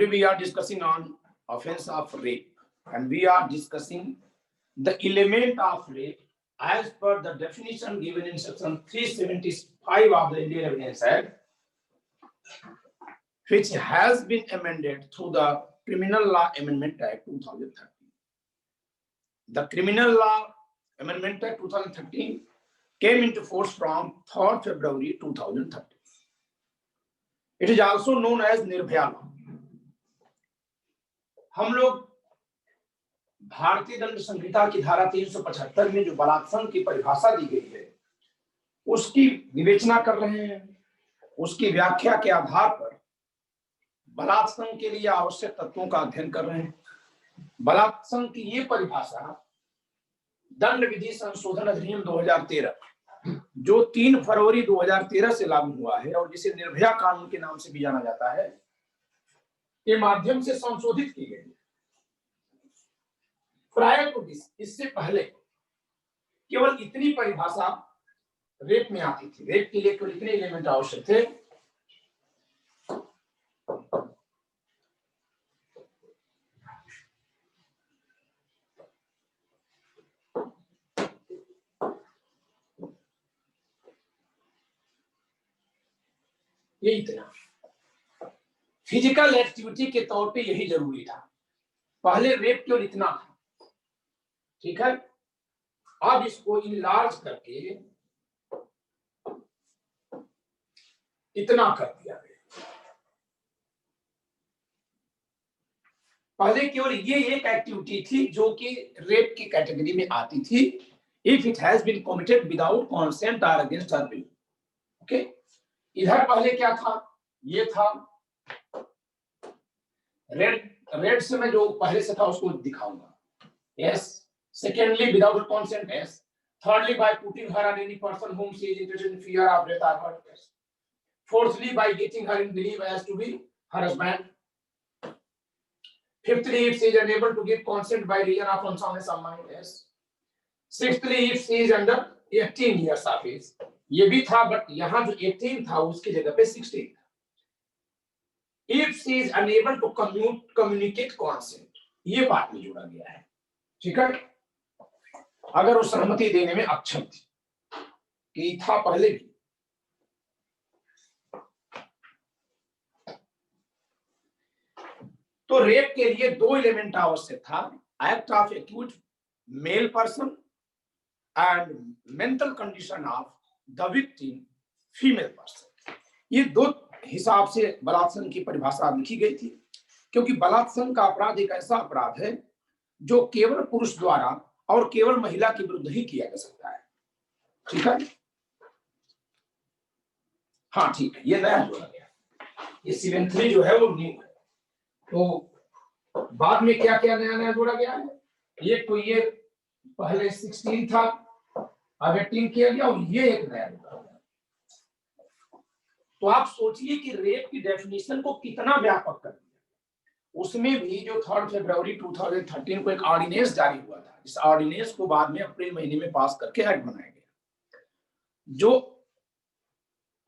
Today we are discussing on offense of rape, and we are discussing the element of rape as per the definition given in section 375 of the Indian Evidence Act, which has been amended through the Criminal Law Amendment Act 2013. The Criminal Law Amendment Act 2013 came into force from 3rd February 2013. It is also known as Nirbhaya Law. हम लोग भारतीय दंड संहिता की धारा 375 में जो बलात्संग की परिभाषा दी गई है उसकी विवेचना कर रहे हैं। उसकी व्याख्या के आधार पर बलात्संग के लिए आवश्यक तत्वों का अध्ययन कर रहे हैं। बलात्संग की ये परिभाषा दंड विधि संशोधन अधिनियम 2013 जो 3 फरवरी 2013 से लागू हुआ है और जिसे निर्भया कानून के नाम से भी जाना जाता है, के माध्यम से संशोधित की गई। प्रायर टू दिस, इससे पहले केवल इतनी परिभाषा रेप में आती थी। रेप के लिए केवल इतने एलिमेंट आवश्यक थे। ये इतना फिजिकल एक्टिविटी के तौर पे यही जरूरी था। पहले रेप केवल इतना था, ठीक है। अब इसको इनलार्ज करके इतना कर दिया गया। पहले केवल ये एक एक्टिविटी थी जो कि रेप की कैटेगरी में आती थी, if it has been committed without consent और अगेंस्ट हर विल। ओके, इधर पहले क्या था? ये था रेड से मैं जो पहले से था उसको दिखाऊंगा। Yes, secondly without consent, yes. Thirdly, by putting her on any person whom she is interested in fear of death or hurt. Yes. Fourthly, by getting her in belief as to be her husband. Fifthly, if she is unable to give consent by reason of unsoundness of mind. Yes. Sixthly, if she is under 18 years of age. ये भी था, but यहाँ जो 18 था उसकी जगह पे 16 था। If she is unable to communicate consent, ये बात में जोड़ा गया है, ठीक है। अगर वो सहमति देने में अक्षम थी, कि था पहले भी। तो रेप के लिए 2 एलिमेंट आवश्यक था, act of acute male person and mental condition of the victim female person. ये 2 हिसाब से बलात्संग की परिभाषा लिखी गई थी, क्योंकि बलात्संग का अपराध एक ऐसा अपराध है जो केवल पुरुष द्वारा और केवल महिला के विरुद्ध ही किया जा सकता है, ठीक है। हाँ ठीक है, ये नया जोड़ा गया। ये 7.3 जो है वो न्यू है। तो बाद में क्या क्या नया नया जोड़ा गया है? ये पहले 16 था, अब 18 किया गया और ये एक नया जोड़ा गया। तो आप सोचिए कि रेप की डेफिनेशन को कितना व्यापक कर दिया। उसमें भी जो 3rd फरवरी 2013 को एक ऑर्डिनेंस जारी हुआ था, इस ऑर्डिनेंस को बाद में अप्रैल महीने में पास करके एक्ट बनाया गया। जो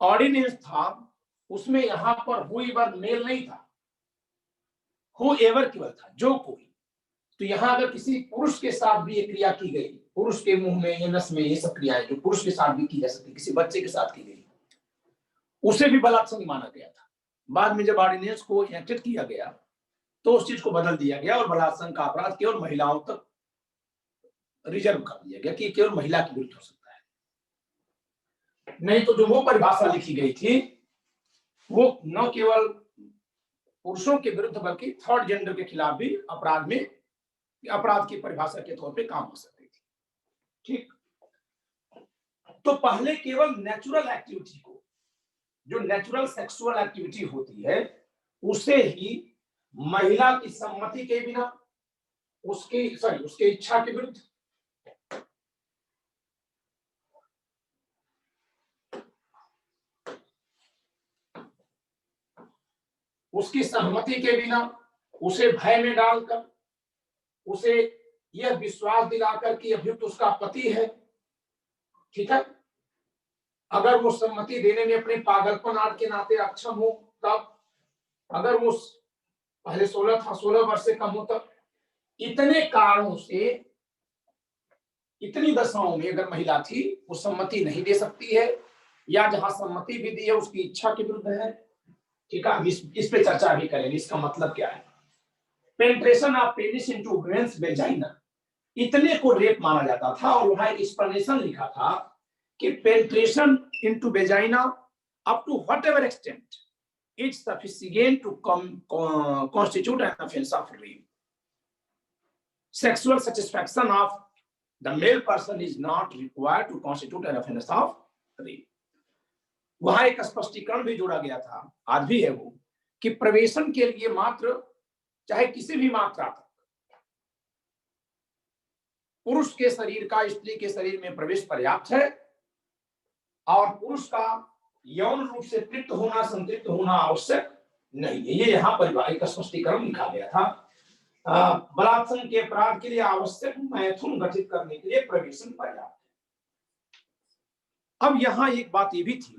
ऑर्डिनेंस था उसमें यहां पर हुएवर मेल नहीं था, हुएवर केवल था, जो कोई। तो यहां अगर किसी पुरुष के साथ भी ये क्रिया की गई, पुरुष के मुंह में या नस में, ये सब क्रियाएं जो पुरुष के साथ भी की जा सकती, किसी बच्चे के साथ की गई, उसे भी बलात्संग माना गया था। बाद में जब ऑर्डिनेंस को एक्टेड किया गया तो उस चीज को बदल दिया गया और बलात्संग का अपराध केवल महिलाओं तक रिजर्व कर दिया गया कि केवल महिला के विरुद्ध हो सकता है। नहीं तो जो वो परिभाषा लिखी गई थी वो न केवल पुरुषों के विरुद्ध बल्कि थर्ड जेंडर के खिलाफ भी अपराध की परिभाषा के तौर पे काम हो सकती थी, ठीक। तो पहले केवल नेचुरल एक्टिविटी को, जो नेचुरल सेक्सुअल एक्टिविटी होती है, उसे ही महिला की सम्मति के बिना, उसके इच्छा के विरुद्ध, उसकी सहमति के बिना, उसे भय में डालकर, उसे यह विश्वास दिलाकर कि अभियुक्त उसका पति है, ठीक है। अगर वो सम्मति देने में अपने पागलपन आदि के नाते अक्षम हो तब, अगर वो पहले 16 था, 16 वर्ष से कम हो तब। इतने कारणों से, इतनी दशाओं में अगर महिला थी वो सम्मति नहीं दे सकती है, या जहां सम्मति भी दी है उसकी इच्छा के विरुद्ध है। ठीक है, इस पे चर्चा भी करेंगे, इसका मतलब क्या है। Penetration of penis into women's vagina, इतने को रेप माना जाता था, और वहां एक एक्सप्लेनेशन लिखा था कि penetration into vagina up to whatever extent is sufficient to constitute an offense of rape. Sexual satisfaction of the male person is not required to constitute an offense of rape. वहां एक स्पष्टीकरण भी जोड़ा गया था, आज भी है वो, कि प्रवेशन के लिए मात्र, चाहे किसी भी मात्रा तक पुरुष के शरीर का स्त्री के शरीर में प्रवेश पर्याप्त है, और पुरुष का यौन रूप से तृप्त होना, संतृप्त होना आवश्यक नहीं है। ये यहाँ परिवारिक स्पष्टीकरण लिखा गया था। बलात्संग के अपराध के लिए आवश्यक मैथुन गठित करने के लिए प्रवेशन पर्याप्त है। अब यहाँ एक बात ये भी थी,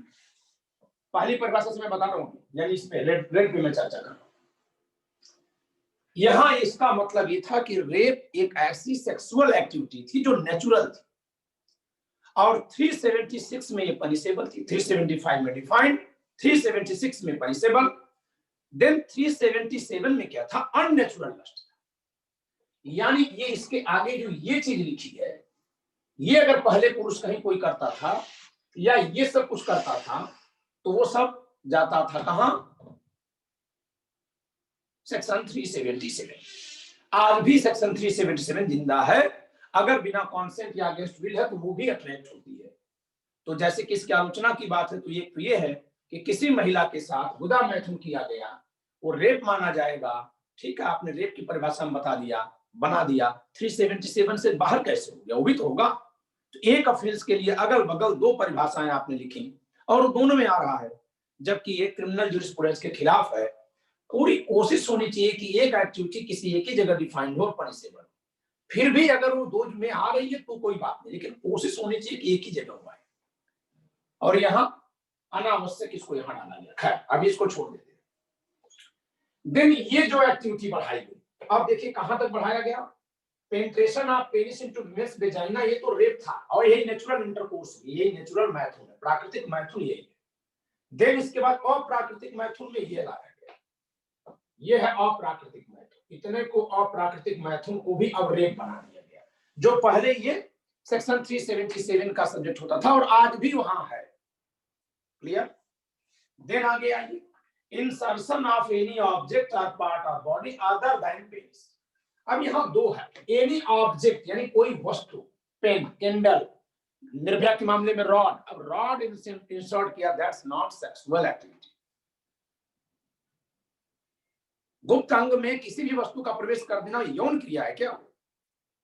पहली परिभाषा से मैं बता रहा हूँ, यानी इसमें रेड पे मैं चर्चा कर रहा हूँ। यहां इसका मतलब ये था कि रेप एक ऐसी सेक्सुअल एक्टिविटी थी जो नेचुरल थी, और 376 में ये पनिशेबल थी, 375 में डिफाइंड, 376 में पनिशेबल, देन 377 में क्या था, अननेचुरल लस्ट। यानी ये इसके आगे जो ये चीज लिखी है, ये अगर पहले पुरुष कहीं कोई करता था या ये सब कुछ करता था तो वो सब जाता था कहां, सेक्शन 377। आज भी सेक्शन 377 जिंदा है, अगर बिना कॉन्सेंट या अगेंस्ट विल है तो वो भी अट्रैक्ट होती है। तो जैसे किसकी आलोचना की बात है, तो ये है कि किसी महिला के साथ गुदा मैथुन किया गया, वो रेप माना जाएगा। ठीक है, आपने रेप की परिभाषा में बना दिया, 377 से बाहर कैसे हो गया, वो भी तो होगा। तो एक ऑफेंस के लिए अगल बगल दो परिभाषाएं आपने लिखी, और दोनों में आ रहा है, जबकि एक क्रिमिनल जूरिस्प्रूडेंस के खिलाफ है। पूरी कोशिश होनी चाहिए कि एक एक्टिविटी किसी एक ही जगह डिफाइंड हो, पनिशेबल। फिर भी अगर वो दो में आ रही है तो कोई बात नहीं, लेकिन कोशिश होनी चाहिए कि एक ही जगह हुआ है। और यहाँ अनावश्यक इसको यहाँ डाला गया। खैर, अभी इसको छोड़ देते हैं। देन ये जो एक्टिविटी बढ़ाई गई, अब देखिए कहां तक बढ़ाया गया, penetration of penis into women's vagina, ये तो रेप था, और यही नेचुरल इंटरकोर्स, यही नेचुरल मैथुन है, प्राकृतिक मैथुन यही है। देन इसके बाद अप्राकृतिक मैथुन में ये लाया गया, ये है अप्राकृतिक मैथुन। इतने को अप्राकृतिक मैथुन को भी अब रेप बना दिया गया, जो पहले ये सेक्शन 377 का सब्जेक्ट होता था, और आज भी वहां है। क्लियर। देन आगे आइए, इंसर्शन ऑफ एनी ऑब्जेक्ट और part of body other than penis. अब यहाँ दो है, एनी ऑब्जेक्ट यानी कोई वस्तु, पेन, कैंडल, निर्भया के मामले में रॉड। अब रॉड इंसर्ट किया, दैट्स नॉट सेक्सुअल एक्टिविटी। गुप्त अंग में किसी भी वस्तु का प्रवेश कर देना यौन क्रिया है क्या?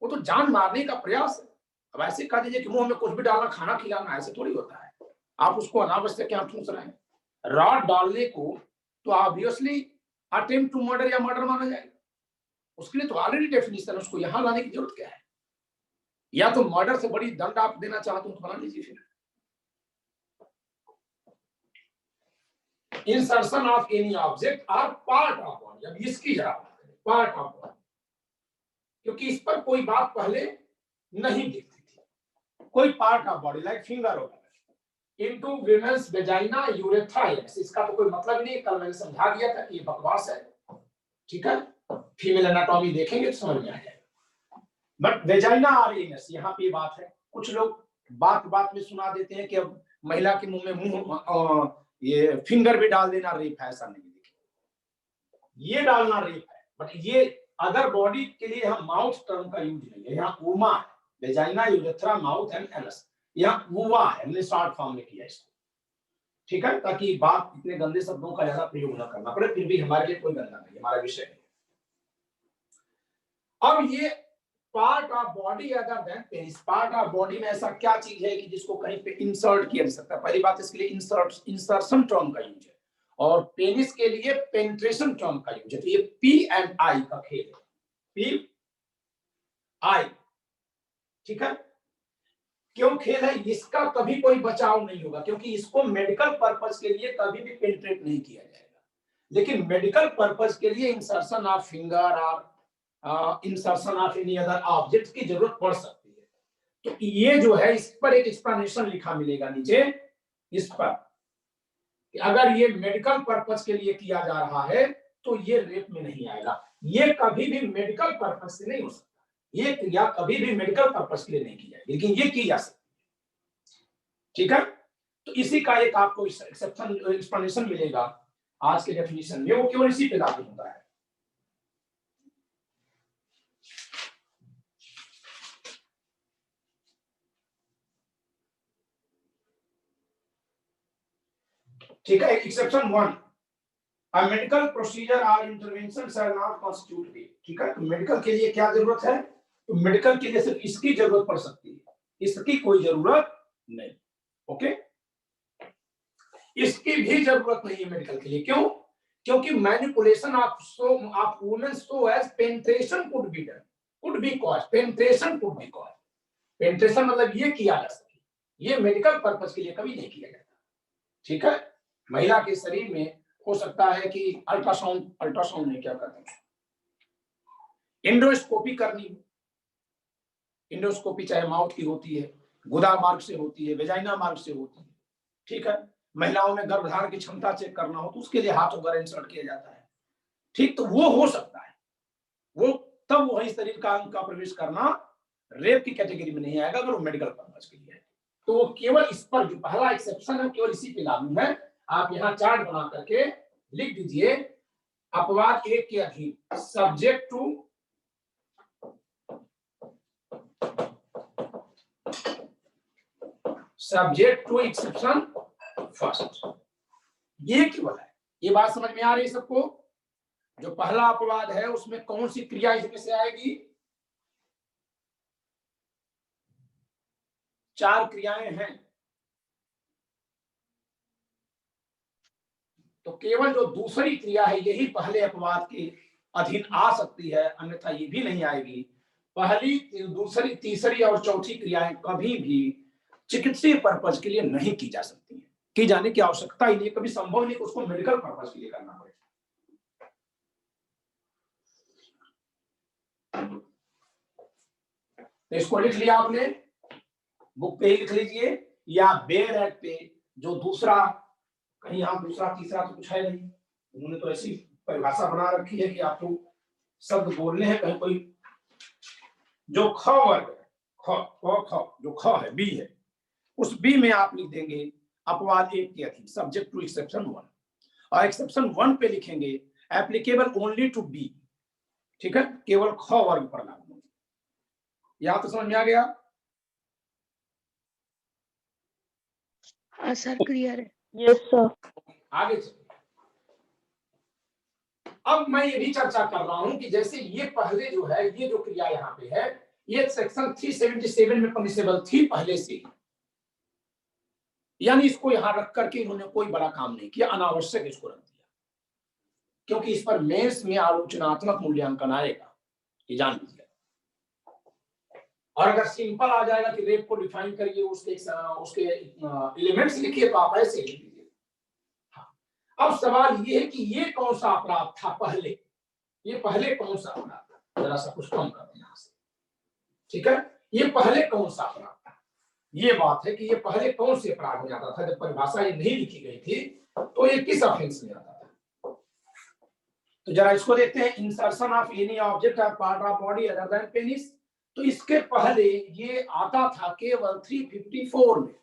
वो तो जान मारने का प्रयास है। अब ऐसे कह दीजिए कि मुंह में कुछ भी डालना, खाना खिलाना, ऐसे थोड़ी होता है। आप उसको अनावश्यक क्या ठूस रहे हैं? रॉड डालने को तो ऑब्वियसली अटेम्प्ट टू मर्डर या मर्डर माना जाएगा। उसके लिए तो ऑलरेडी डेफिनेशन, उसको यहां लाने की जरूरत क्या है? या तो मर्डर से बड़ी दंड आप देना चाहते हो तो बना लीजिए फिर। इंसर्शन ऑफ एनी ऑब्जेक्ट और पार्ट ऑफ बॉडी, अब इसकी जरा बात करें, पार्ट ऑफ बॉडी, क्योंकि इस पर कोई बात पहले नहीं दिखती थी। कोई part of body like finger होगा इनटू वुमेन्स वेजाइना यूरेथ्रा, इसका तो कोई मतलब ही नहीं। कल मैंने समझा दिया था कि ये बकवास है। ठीक है, फीमेल एनाटॉमी देखेंगे तो समझ में आ जाएगा। बट वेजाइना और एनस, यहाँ पे बात है। कुछ लोग बात में सुना देते हैं कि अब महिला के मुंह में ये फिंगर भी डाल देना रेप है, ऐसा नहीं। देखिए, ये डालना रेप है, बट ये अदर बॉडी के लिए हम माउथ टर्म का यूज नहीं है। यहाँ ऊमा है, vagina urethra mouth and anus, यहाँ वुवा है, हमने शॉर्ट फॉर्म में किया इसको। ठीक है, ताकि बात इतने गंदे शब्दों का ज्यादा प्रयोग न करना पड़े। फिर भी हमारे लिए कोई गंदा नहीं, हमारा विषय नहीं। अब ये part of body other than penis, part of body में ऐसा क्या चीज है कि जिसको कहीं पे इंसर्ट किया जा सकता है? पहली बात, इसके लिए इंसर्शन टर्म का यूज है, और पेनिस के लिए पेनिट्रेशन टर्म का यूज है। तो ये पी एंड आई का खेल है, पी आई। ठीक है, क्यों खेल है? इसका कभी कोई बचाव नहीं होगा, क्योंकि इसको मेडिकल पर्पस के लिए कभी भी पेनिट्रेट नहीं किया जाएगा। लेकिन मेडिकल पर्पज के लिए इंसर्शन ऑफ फिंगर और insertion of any other object की जरूरत पड़ सकती है। तो ये जो है इस पर एक एक्सप्लेनेशन लिखा मिलेगा नीचे इस पर कि अगर ये मेडिकल पर्पज के लिए किया जा रहा है तो ये रेप में नहीं आएगा। ये कभी भी मेडिकल पर्पज से नहीं हो सकता, ये क्रिया कभी भी मेडिकल पर्पज के लिए नहीं की जाएगी, लेकिन ये की जा सकती है। ठीक है, तो इसी का एक आपको एक्सेप्शन एक्सप्लेनेशन मिलेगा आज के डेफिनेशन में, वो केवल इसी पे लागू होता है। ठीक है, exception 1, A medical procedure or intervention shall not constitute rape। ठीक है, तो मेडिकल के लिए क्या जरूरत है, तो मेडिकल के लिए सिर्फ इसकी जरूरत पड़ सकती है, इसकी कोई जरूरत नहीं। ओके, इसकी भी जरूरत नहीं है मेडिकल के लिए। क्यों? क्योंकि manipulation of women so as penetration could be done, could be cause, penetration could be cause. Penetration मतलब ये किया जा सके, ये मेडिकल पर्पस के लिए कभी नहीं किया जाता। ठीक है, महिला के शरीर में हो सकता है कि अल्ट्रासाउंड में क्या करते हैं, एंडोस्कोपी करनी हो। एंडोस्कोपी चाहे माउथ की होती है, गुदा मार्ग से होती है, वेजाइना मार्ग से होती है। ठीक है, महिलाओं में गर्भधारण की क्षमता चेक करना हो तो उसके लिए हाथ वगैरह इंसर्ट किया जाता है। ठीक, तो वो हो सकता है, वो तब वही शरीर का अंग का प्रवेश करना रेप की कैटेगरी में नहीं आएगा अगर वो मेडिकल पर्पज के लिए है। तो वो केवल इस पर जो पहला एक्सेप्शन है केवल इसी पे लागू है। आप यहाँ चार्ट बना करके लिख दीजिए, अपवाद 1 के अधीन सब्जेक्ट टू एक्सेप्शन फर्स्ट। ये केवल है, ये बात समझ में आ रही है सबको? जो पहला अपवाद है उसमें कौन सी क्रिया इसमें से आएगी? 4 क्रियाएं हैं, तो केवल जो दूसरी क्रिया है यही पहले अपवाद के अधीन आ सकती है, अन्यथा ये भी नहीं आएगी। पहली, दूसरी, तीसरी और चौथी क्रियाएं कभी भी चिकित्सीय पर्पज के लिए नहीं की जा सकती है, की जाने की आवश्यकता ही नहीं, कभी संभव नहीं कि उसको मेडिकल पर्पज के लिए करना पड़े। तो इसको लिख लिया आपने, बुक पे ही लिख लीजिए या बेयर एक्ट पे, जो दूसरा, कहीं यहाँ दूसरा तीसरा तो कुछ है नहीं, उन्होंने तो ऐसी परिभाषा बना रखी है कि आपको शब्द बोलने हैं। कहीं कोई जो ख वर्ग है, जो ख है, बी है, उस बी में आप लिख देंगे अपवाद 1 के अधीन सब्जेक्ट टू एक्सेप्शन 1, और एक्सेप्शन 1 पे लिखेंगे एप्लीकेबल ओनली टू बी। ठीक है, केवल ख वर्ग पर लागू। यहां तो समझ में आ गया? सर क्लियर है। Yes sir. आगे चलिए, अब मैं ये भी चर्चा कर रहा हूं कि जैसे ये पहले जो है, ये जो क्रिया यहाँ पे है, ये सेक्शन 377 में परमिसेबल थी पहले से, यानी इसको यहां रख करके इन्होंने कोई बड़ा काम नहीं किया, अनावश्यक इसको रख दिया, क्योंकि इस पर मेंस में आलोचनात्मक मूल्यांकन आएगा, ये जान लीजिए। और अगर सिंपल आ जाएगा कि रेप को डिफाइन करिए, उसके एलिमेंट्स लिखिए, तो आप ऐसे लिख लीजिए। अब सवाल ये है कि ये कौन सा अपराध था पहले, ये पहले कौन सा अपराध था? जरा सा कुछ कम कर दें यहां से। ठीक है, ये पहले कौन सा अपराध था? ये बात है कि ये पहले कौन से अपराध में आता था? जब परिभाषा ये नहीं लिखी गई थी तो ये किस ऑफेंस में आता था? तो जरा इसको देखते हैं, इंसर्शन ऑफ एनी ऑब्जेक्ट और part of body other than penis. तो इसके पहले ये आता था केवल 354 में,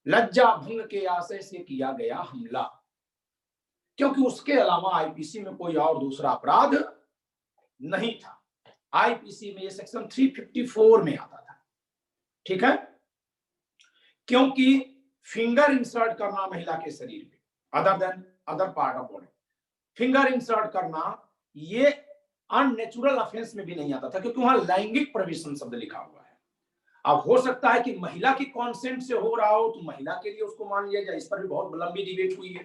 लज्जा भंग के आशय से किया गया हमला, क्योंकि उसके अलावा आईपीसी में कोई और दूसरा अपराध नहीं था। आईपीसी में ये सेक्शन 354 में आता था। ठीक है, क्योंकि फिंगर इंसर्ट करना महिला के शरीर में other than other part of body, finger insert करना ये अननेचुरल ऑफेंस में भी नहीं आता था, क्योंकि वहां लैंगिक प्रवेशन शब्द लिखा हुआ है। अब हो सकता है कि महिला की कॉन्सेंट से हो रहा हो तो महिला के लिए उसको मान लिया जाए, इस पर भी बहुत लंबी डिबेट हुई है।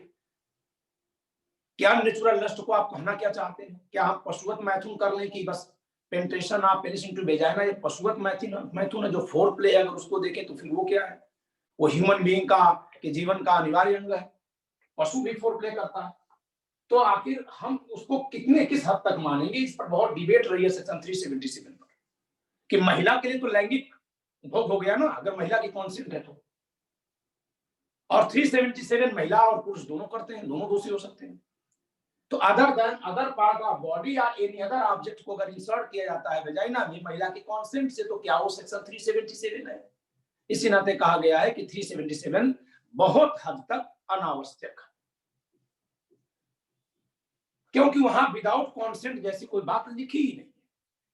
क्या नेचुरल लस्ट को आप कहना क्या चाहते हैं? क्या हम पशुवत मैथुन कर लें कि बस penetration of penis into vagina ये पशुवत मैथुन है, जो फोर प्ले अगर उसको देखें तो फिर वो क्या है? वो ह्यूमन बीइंग का के जीवन का अनिवार्य अंग है। पशु भी फोर प्ले करता है, तो आखिर हम उसको किस हद तक मानेंगे, इस पर बहुत डिबेट रही है सेक्शन 377 पर, कि महिला के लिए तो लैंगिक भोग हो गया ना अगर महिला की कॉन्सेंट है तो, और 377 महिला और पुरुष दोनों करते हैं, दोनों दोषी हो सकते हैं। तो अदर पार्ट ऑफ बॉडी या एनी अदर ऑब्जेक्ट को अगर इंसर्ट किया जाता है वेजाइना में महिला की कॉन्सेंट से, तो क्या वो सेक्शन 377 है। इसी नाते कहा गया है कि 377 बहुत हद तक अनावश्यक है, क्योंकि वहां विदाउट कॉन्सेंट जैसी कोई बात लिखी ही नहीं।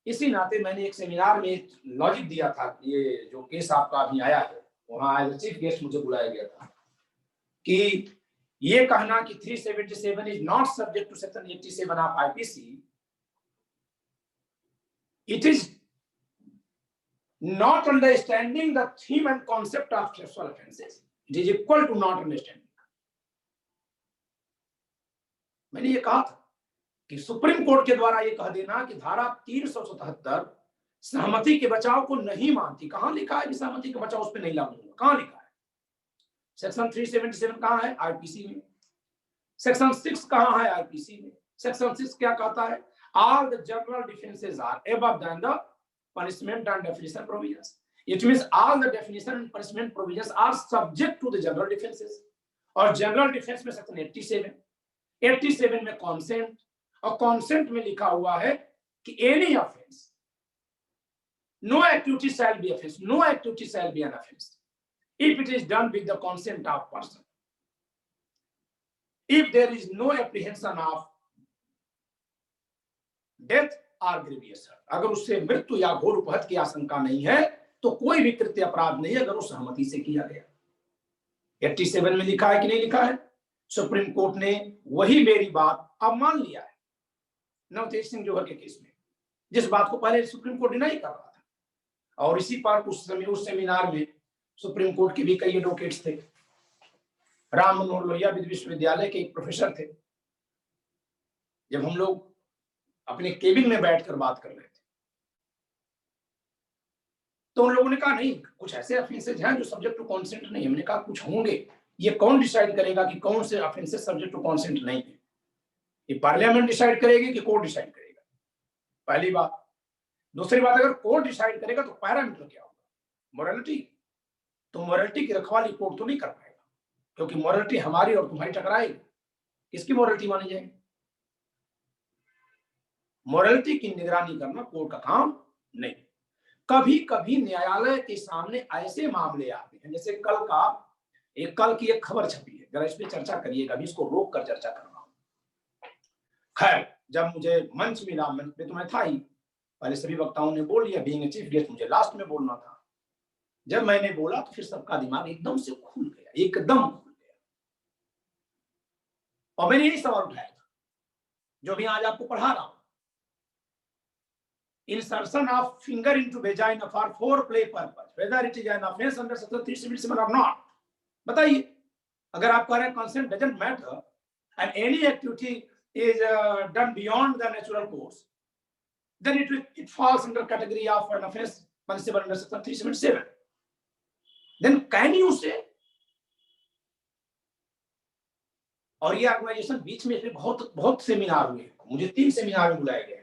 इसी नाते मैंने एक सेमिनार में लॉजिक दिया था, ये जो केस आपका अभी आया है, वहां एज चीफ गेस्ट मुझे बुलाया गया था, कि ये कहना कि 377 is not subject to section 87 of IPC, it is not understanding the theme and concept of sexual offenses. It is equal to not understanding. मैंने ये कहा था कि सुप्रीम कोर्ट के द्वारा ये कह देना कि धारा 377 सहमति के बचाव को नहीं मानती, कहां लिखा है कि सहमति के बचाव उस पर नहीं लागू होगा, कहां लिखा है। सेक्शन 377 कहां है, आईपीसी में। सेक्शन 6 कहां है, आईपीसी में। सेक्शन 6 क्या कहता है, all the general defenses are above than the punishment and definition provisions. It means all the definition and punishment provisions are subject to the general defenses. और general defense में section 87 में consent, और consent में लिखा हुआ है कि any offense, no activity shall be offense, no activity shall be an offense if it is done with the consent of person. If there is no apprehension of death और ग्रेवियस, अगर उससे मृत्यु या घोर उपहत की आशंका नहीं है तो कोई भी कृत्य अपराध नहीं है अगर वो सहमति से किया गया। 87 में लिखा है कि नहीं लिखा है। सुप्रीम कोर्ट ने वही मेरी बात अब मान लिया है नवतेज सिंह जौहर के केस में, जिस बात को पहले सुप्रीम कोर्ट डिनाई कर रहा था। और इसी पर उस सेमिनार में सुप्रीम कोर्ट के भी कई एडवोकेट्स थे। राम मनोहर लोहिया विश्वविद्यालय के एक प्रोफेसर थे। जब हम लोग अपने केबिन में बैठकर बात कर रहे थे तो उन लोगों ने कहा नहीं, कुछ ऐसे ऑफेंसेज हैं जो सब्जेक्ट टू कॉन्सेंट नहीं है। हमने कहा कुछ होंगे, ये कौन डिसाइड करेगा कि कौन से ऑफेंसेज सब्जेक्ट टू कॉन्सेंट नहीं है? ये पार्लियामेंट डिसाइड करेगी कि कोर्ट डिसाइड करेगा? पहली बात। दूसरी बात, अगर कोर्ट डिसाइड करेगा तो पैरामीटर क्या होगा? मोरालिटी। तो मोरालिटी की रखवाली कोर्ट तो नहीं कर पाएगा, क्योंकि मोरालिटी हमारी और तुम्हारी टकराएगी। किसकी मोरालिटी मानी जाएगी? मोरालिटी की निगरानी करना कोर्ट का काम नहीं। कभी कभी न्यायालय के सामने ऐसे मामले आते हैं, जैसे कल की एक खबर छपी है, जरा इस पे चर्चा करिएगा, अभी इसको रोक कर चर्चा कर रहा हूं। खैर, जब मुझे मंच मिला, मंच पे तो मैं था ही, पहले सभी वक्ताओं ने बोल लिया, बीइंग चीफ गेस्ट मुझे लास्ट में बोलना था। जब मैंने बोला तो फिर सबका दिमाग एकदम से खुल गया, एकदम खुल गया। और मैंने यही सवाल उठाया था जो भी आज आपको पढ़ा रहा हूं। Insertion of finger into vagina for foreplay purpose, whether it is an offense under section 377 or not. बताइए, अगर आप कह रहे हैं consent doesn't matter and any activity is done beyond the natural course, then it falls under category of an offense punishable under section 377. Then can you say? और ये organisation बीच में बहुत सेमिनार हुए, मुझे 3 सेमिनार में बुलाया गया,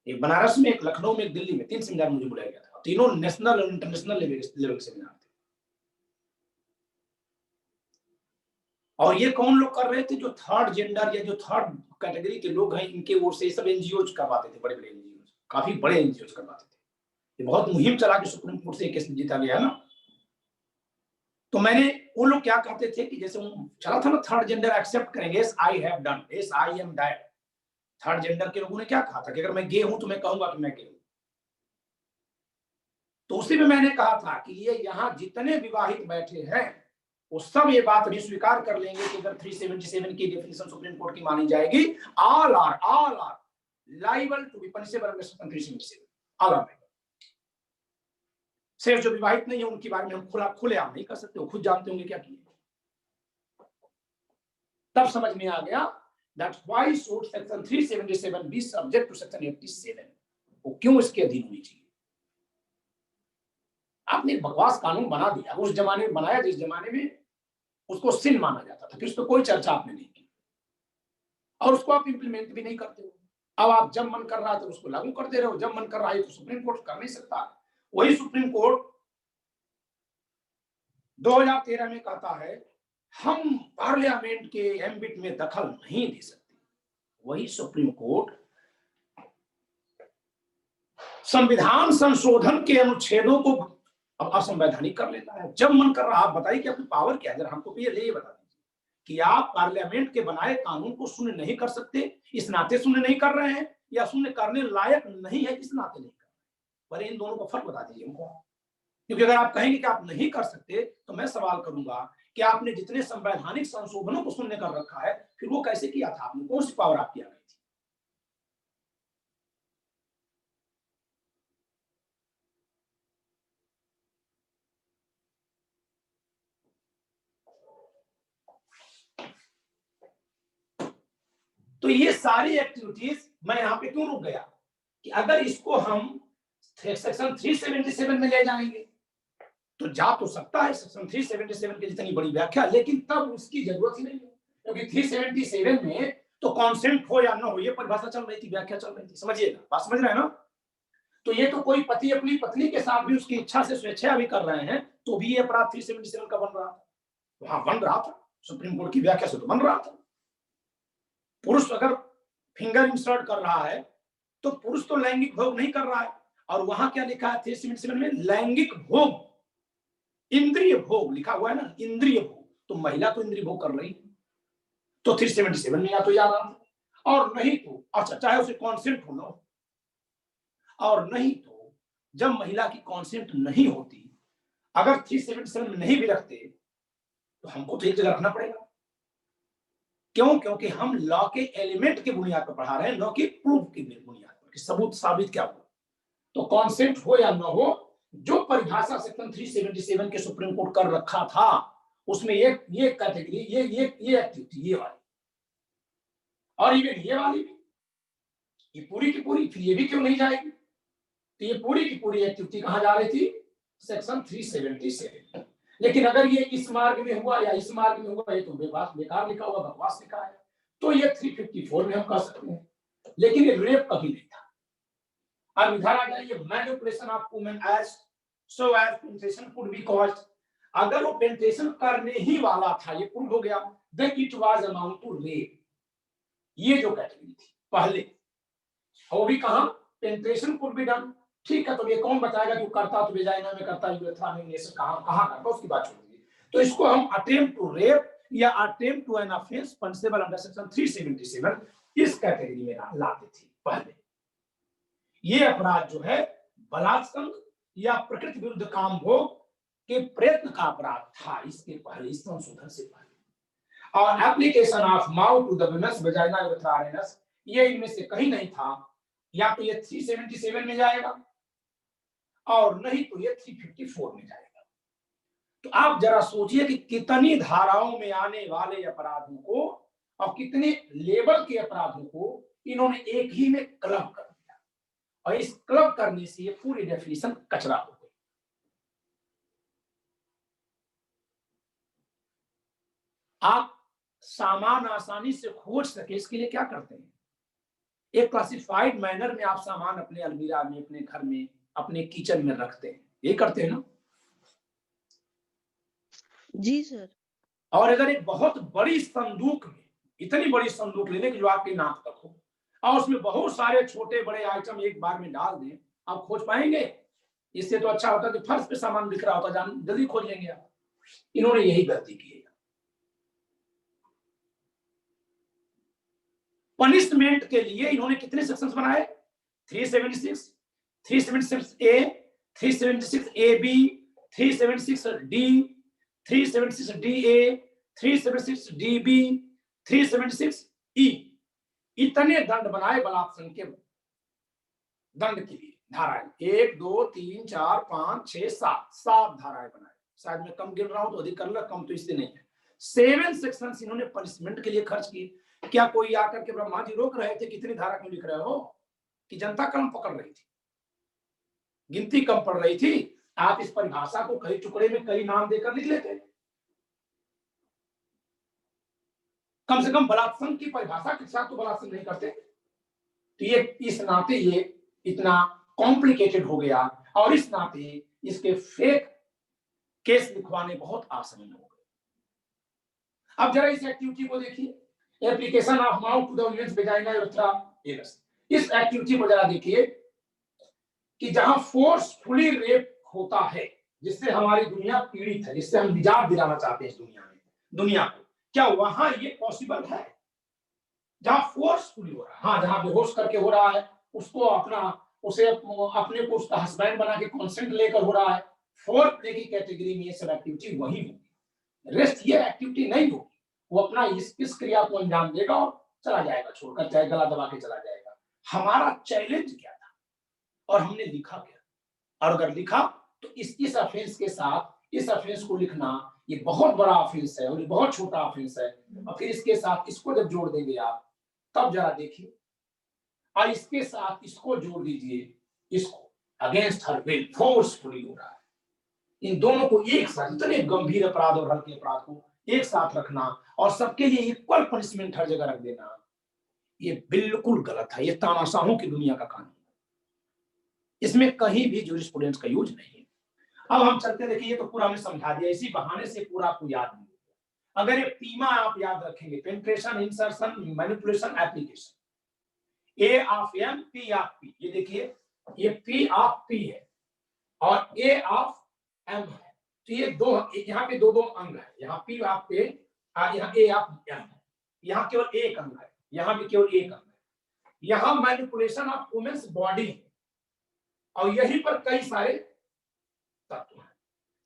एक बनारस में, एक लखनऊ में, एक दिल्ली में, 3 सेमिनार मुझे बुलाया गया था। तीनों नेशनल और इंटरनेशनल लेवल के सेमिनार थे। और ये कौन लोग कर रहे थे? जो थर्ड जेंडर या जो थर्ड कैटेगरी के लोग हैं, इनके ओर से सब एनजीओ करवाते थे, बड़े बड़े एनजीओ, काफी बड़े एनजीओ करवाते थे। ये बहुत मुहिम चला कि सुप्रीम कोर्ट से केस जीता गया ना। तो मैंने, वो लोग क्या कहते थे कि जैसे चला था ना, थर्ड जेंडर एक्सेप्ट करेंगे, yes I have done, yes I am that. Third gender के लोगों ने क्या कहा था कि अगर मैं गे हूं तो मैं कहूंगा कि मैं गे हूं। तो उसी में मैंने कहा था कि ये यहाँ जितने विवाहित बैठे हैं वो सब ये बात भी स्वीकार कर लेंगे कि अगर 377 की डेफिनेशन सुप्रीम कोर्ट की मानी जाएगी, all are liable to be punishable under section 377, all are. सिर्फ जो विवाहित नहीं है उनके बारे में हम खुलेआम नहीं कर सकते, वो खुद जानते होंगे क्या किए। तब समझ में आ गया that why should section 377 be subject to section 87, वो क्यों इसके अधीन होनी चाहिए। आपने बकवास कानून बना दिया, उस जमाने में बनाया जिस जमाने में उसको सिन माना जाता था, फिर उस पर कोई चर्चा आपने नहीं की। और उसको आप इंप्लीमेंट भी नहीं करते हो। अब आप जब मन कर रहा है तो उसको लागू कर दे रहे हो, जब मन कर रहा है तो सुप्रीम कोर्ट कर नहीं सकता। वही सुप्रीम कोर्ट 2013 में कहता है हम पार्लियामेंट के एम्बिट में दखल नहीं दे सकते। वही सुप्रीम कोर्ट संविधान संशोधन के अनुच्छेदों को अब असंवैधानिक कर लेता है जब मन कर रहा। आप बताइए कि आपकी पावर क्या है, जरा हमको ये बता दीजिए कि आप पार्लियामेंट के बनाए कानून को शून्य नहीं कर सकते, इस नाते शून्य नहीं कर रहे हैं, या शून्य करने लायक नहीं है इस नाते नहीं कर रहे हैं। पर इन दोनों का फर्क बता दीजिए हमको। क्योंकि अगर आप कहेंगे कि आप नहीं कर सकते तो मैं सवाल करूंगा कि आपने जितने संवैधानिक संशोधनों को शून्य कर रखा है फिर वो कैसे किया था, आपने कौन सी पावर आपकी आ गई थी? तो ये सारी एक्टिविटीज मैं यहां पे क्यों रुक गया कि अगर इसको हम सेक्शन 377 में ले जाएंगे तो जा तो सकता है सेक्शन 377 की जितनी बड़ी व्याख्या, लेकिन तब उसकी जरूरत ही नहीं है क्योंकि 377 में तो कॉन्सेंट हो या ना हो ये परिभाषा चल रही थी, व्याख्या चल रही थी। समझिएगा, बात समझ रहे हैं ना? तो ये तो कोई पति अपनी पत्नी के साथ भी उसकी इच्छा से स्वेच्छा भी कर रहे हैं तो भी ये अपराध 377 का बन रहा था, वहां बन रहा था, सुप्रीम कोर्ट की व्याख्या से तो बन रहा था। पुरुष अगर फिंगर इंसर्ट कर रहा है तो पुरुष तो लैंगिक भोग नहीं कर रहा है, और वहां क्या लिखा है 377 में? लैंगिक भोग, इंद्रिय भोग लिखा हुआ है ना, इंद्रिय भोग। तो महिला तो इंद्रिय भोग कर रही है तो 377 में या तो याद आता, और नहीं तो अच्छा चाहे उसे कॉन्सेंट हो ना, और नहीं तो जब महिला की कॉन्सेंट नहीं होती, अगर 377 में नहीं भी रखते तो हमको तो एक जगह रखना पड़ेगा। क्यों? क्योंकि हम लॉ के एलिमेंट के बुनियाद पर पढ़ा रहे हैं, लॉ के प्रूफ की बुनियाद पर कि सबूत साबित क्या हुआ। तो कॉन्सेंट हो या ना हो, जो परिभाषा सेक्शन 377 के सुप्रीम कोर्ट कर रखा था उसमें ये कैटेगरी, ये एक्टिविटी, ये वाली, और ये वाली भी, ये पूरी की पूरी, फिर ये भी क्यों नहीं जाएगी? तो ये पूरी की पूरी एक्टिविटी कहां जा रही थी? सेक्शन 377। लेकिन अगर ये इस मार्ग में हुआ या इस मार्ग में हुआ, ये तो बेकार लिखा हुआ, बकवास लिखा है, तो ये 354 में हम कर सकते हैं, लेकिन ये रेप कभी नहीं था। अब इधर आ जाइए, manipulation of women as so as penetration could be caused. अगर वो पेनिट्रेशन करने ही वाला था, ये प्रूव हो गया, then it was amount to rape. ये जो कैटेगरी थी पहले, वो भी कहां? पेनिट्रेशन कुड बी डन, ठीक है। तो ये कौन बताएगा कि करता तो वेजाइना में करता, यूरेथ्रा में, ये सब कहां करता, उसकी बात छोड़ दीजिए। तो इसको हम अटेम्प्ट टू रेप या attempt to an offence punishable under section 377 इस कैटेगरी में लाते थे पहले। ये अपराध जो है बलात्संग या प्रकृति विरुद्ध काम भोग के प्रयत्न का अपराध था इसके पहले, इस संशोधन से पहले। और application of mouth to the women's vagina urethra anus, ये इनमें से कहीं नहीं था। या तो ये 377 में जाएगा और नहीं तो ये 354 में जाएगा। तो आप जरा सोचिए कि कितनी धाराओं में आने वाले अपराधों को और कितने लेवल के अपराधों को इन्होंने एक ही में क्लब कर दिया, और इस क्लब करने से ये पूरी डेफिनेशन कचरा हो गई। आप सामान आसानी से खोज सके इसके लिए क्या करते हैं? एक क्लासिफाइड मैनर में आप सामान अपने अलमीरा में, अपने घर में, अपने किचन में रखते हैं, ये करते हैं ना? जी सर। और अगर एक बहुत बड़ी संदूक में, इतनी बड़ी संदूक लेने की जो आपके नाक तक हो, और उसमें बहुत सारे छोटे बड़े आइटम एक बार में डाल दें, आप खोज पाएंगे? इससे तो अच्छा होता कि फर्श पे सामान बिखरा होता, जान जल्दी खोज लेंगे आप। इन्होंने यही गलती की है। पनिशमेंट के लिए इन्होंने कितने सेक्शंस बनाए? 376, 376 A, 376 A B, 376 D, 376 D A, 376 D B, 376 E. इतने दंड बनाए बलात्संग के दंड के लिए। धाराएं 1 2 3 4 5 6 7, 7 धाराएं बनाए। शायद मैं कम गिन रहा हूं तो अधिक कर लो, कम तो इससे नहीं है। 7 सेक्शंस इन्होंने पनिशमेंट के लिए खर्च किए। क्या कोई आकर के ब्रह्मा जी रोक रहे थे कितनी धारा क्यों लिख रहे हो? कि जनता कलम पकड़ रही थी, गिनती कम पड़ रही थी? आप इस परिभाषा को कई टुकड़े में कई नाम देकर लिख लेते। कम से कम बलात्संग की परिभाषा के साथ तो बलात्संग नहीं करते। तो ये इस नाते ये इतना कॉम्प्लिकेटेड हो गया, और इस नाते इसके फेक केस लिखवाने बहुत आसान हो गए। अब जरा इस एक्टिविटी को देखिए, application of mouth to the women's vagina urethra anus. इस एक्टिविटी को जरा देखिए कि जहां फोर्सफुली रेप होता है, जिससे हमारी दुनिया पीड़ित है, जिससे हम निजात दिलाना चाहते हैं इस दुनिया को, क्या वहां ये पॉसिबल है? जहां फोर्सफुली हो रहा है, हाँ, जहां बेहोश करके हो रहा है, उसको उसे अपने को उसका हस्बैंड बना के कॉन्सेंट लेकर हो रहा है, फोर प्ले की कैटेगरी में ये सब एक्टिविटी वही होगी। रेस्ट ये एक्टिविटी नहीं होगी। वो अपना इस क्रिया को अंजाम देगा और चला जाएगा, छोड़कर चाहे गला दबा के चला जाएगा। हमारा चैलेंज क्या था और हमने लिखा क्या? और अगर लिखा तो इस ऑफेंस के साथ इस ऑफेंस को लिखना ये बहुत बड़ा ऑफेंस है और ये बहुत छोटा ऑफेंस है, और फिर इसके साथ इसको जब जोड़ देंगे आप, तब जरा देखिए, और इसके साथ इसको जोड़ दीजिए, इसको अगेंस्ट हर विल फोर्सफुली हो रहा है। इन दोनों को एक साथ, इतने गंभीर अपराध और हल्के अपराध को एक साथ रखना और सबके लिए इक्वल पनिशमेंट हर जगह रख देना, ये बिल्कुल गलत है। ये तानाशाहों की दुनिया का कानून, इसमें कहीं भी जूरिस्प्रूडेंस का यूज नहीं है। अब हम चलते, देखिए ये तो पूरा हमने समझा दिया, इसी बहाने से पूरा आपको याद नहीं होगा। अगर ये पीमा आप याद रखेंगे, penetration, insertion, manipulation, application, A of M, P of P, ये देखिए ये पी ऑफ पी है और ए ऑफ एम है। तो ये दो, यहाँ पे दो दो अंग है, यहाँ पी ऑफ ए, यहाँ ए ऑफ एम है, यहाँ केवल एक अंग है, यहाँ भी केवल एक अंग है। यहाँ मैनिपुलेशन ऑफ वुमेन्स बॉडी है, और यहीं पर कई सारे तत्व हैं,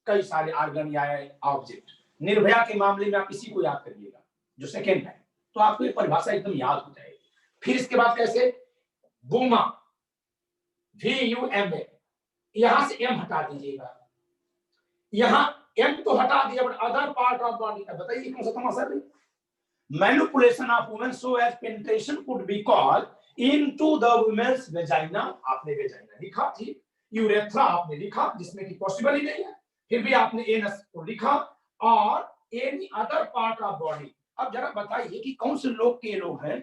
कई सारे आर्गन या ऑब्जेक्ट। निर्भया के मामले में आप इसी को याद करिएगा, जो सेकेंड है, तो आपको ये परिभाषा एकदम याद हो जाएगी। फिर इसके बाद कैसे, वुमा, VUMA, यहां से एम हटा दीजिएगा, यहां एम तो हटा दिया, but other part of body का बताइए कौन सा तमाशा है? Manipulation of women so as penetration could be called into the women's vagina, आपने वेजाइना लिखा थी, यूरेथ्रा आपने लिखा जिसमें कि पॉसिबल ही नहीं है, फिर भी आपने एनस को लिखा, और any other part of body. अब जरा बताइए कि कौन से लोग के लोग हैं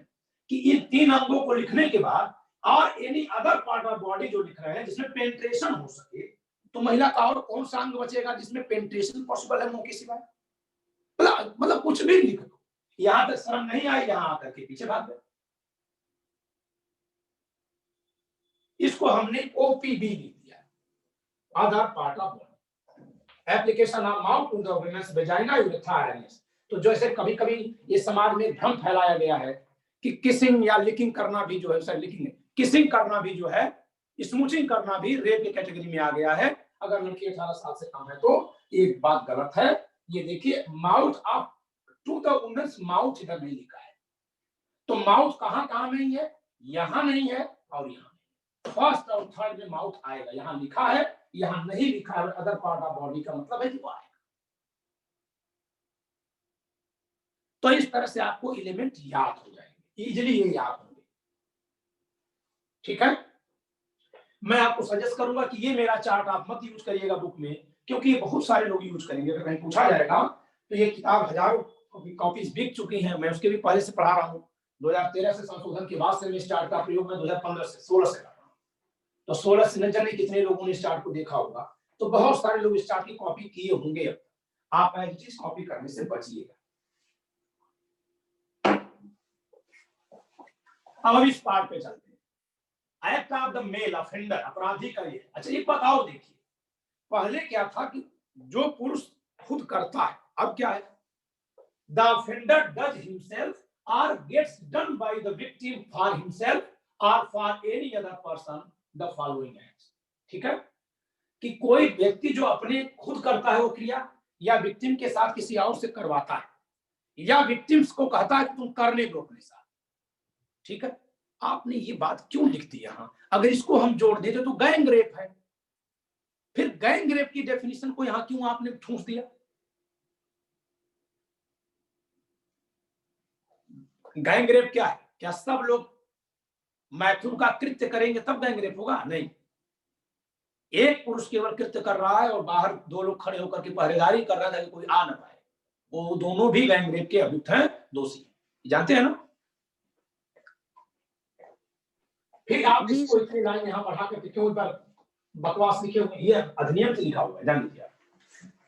कि इन तीन अंगों को लिखने के बाद और any other part of body जो लिख रहे हैं जिसमें पेनिट्रेशन हो सके, तो महिला का और कौन सा अंग बचेगा जिसमें पेनिट्रेशन पॉसिबल है मुंह के सिवाय? मतलब कुछ भी लिख दो, यहां तक शर्म नहीं आई, यहां आकर के पीछे भाग गए। इसको हमने ओपीबी लिख दिया, other part of body, application of mouth to the women's vagina urethra anus. तो जैसे कभी कभी ये समाज में भ्रम फैलाया गया है कि किसिंग या लिकिंग करना भी जो है, सर लिकिंग किसिंग करना भी जो है, स्मूचिंग करना भी रेप की कैटेगरी में आ गया है अगर लड़की 18 साल से कम है। तो एक बात गलत है। ये देखिए, mouth of to the women's, mouth इधर नहीं लिखा है, तो माउथ कहां कहां नहीं है, यहां नहीं है और यहां नहीं। फर्स्ट और थर्ड में माउथ आएगा, यहां लिखा है, यहां नहीं लिखा है, अदर पार्ट ऑफ बॉडी का मतलब है कि वो आएगा। तो इस तरह से आपको एलिमेंट याद हो जाएंगे, इजीली ये याद होंगे, ठीक है। मैं आपको सजेस्ट करूंगा कि ये मेरा चार्ट आप मत यूज करिएगा बुक में, क्योंकि ये बहुत सारे लोग यूज करेंगे, अगर कहीं पूछा जाएगा तो ये किताब हजारों कॉपीज बिक चुकी हैं, मैं उसके भी पहले से पढ़ा रहा हूँ। 2013 से संशोधन के बाद से मैं इस चार्ट का प्रयोग मैं 2015 से 16 से कर रहा हूँ, तो 16 से न जाने कितने लोगों ने इस चार्ट को देखा होगा, तो बहुत सारे लोग इस चार्ट की कॉपी किए होंगे। आप एज चीज कॉपी करने से बचिएगा। अब इस पार्ट पे चलते हैं, act of the male offender, अपराधी का ये। अच्छा एक बात और देखिए, पहले क्या था कि जो पुरुष खुद करता है, अब क्या है, the offender does himself or gets done by the victim for himself or for any other person the following acts। ठीक है, कि कोई व्यक्ति जो अपने खुद करता है वो क्रिया, या विक्टिम के साथ किसी और से करवाता है, या विक्टिम्स को कहता है कि तुम करने दो अपने साथ। ठीक है, आपने ये बात क्यों लिख दी यहां? अगर इसको हम जोड़ देते तो गैंग रेप है, फिर गैंग रेप की डेफिनेशन को यहां क्यों आपने ठूंस दिया? गैंग रेप क्या है? क्या सब लोग मैथुन का कृत्य करेंगे तब गैंग रेप होगा? नहीं, एक पुरुष केवल कृत्य कर रहा है और बाहर दो लोग खड़े होकर के पहरेदारी कर रहा था कि कोई आ ना पाए, वो दोनों भी गैंग रेप के अभियुक्त हैं, दोषी हैं। जानते हैं ना। फिर आप इसको इतनी लाइन यहाँ बढ़ा करके क्यों पर बकवास लिखे हुए, ये अधिनियम से लिखा हुआ है, जान लीजिए।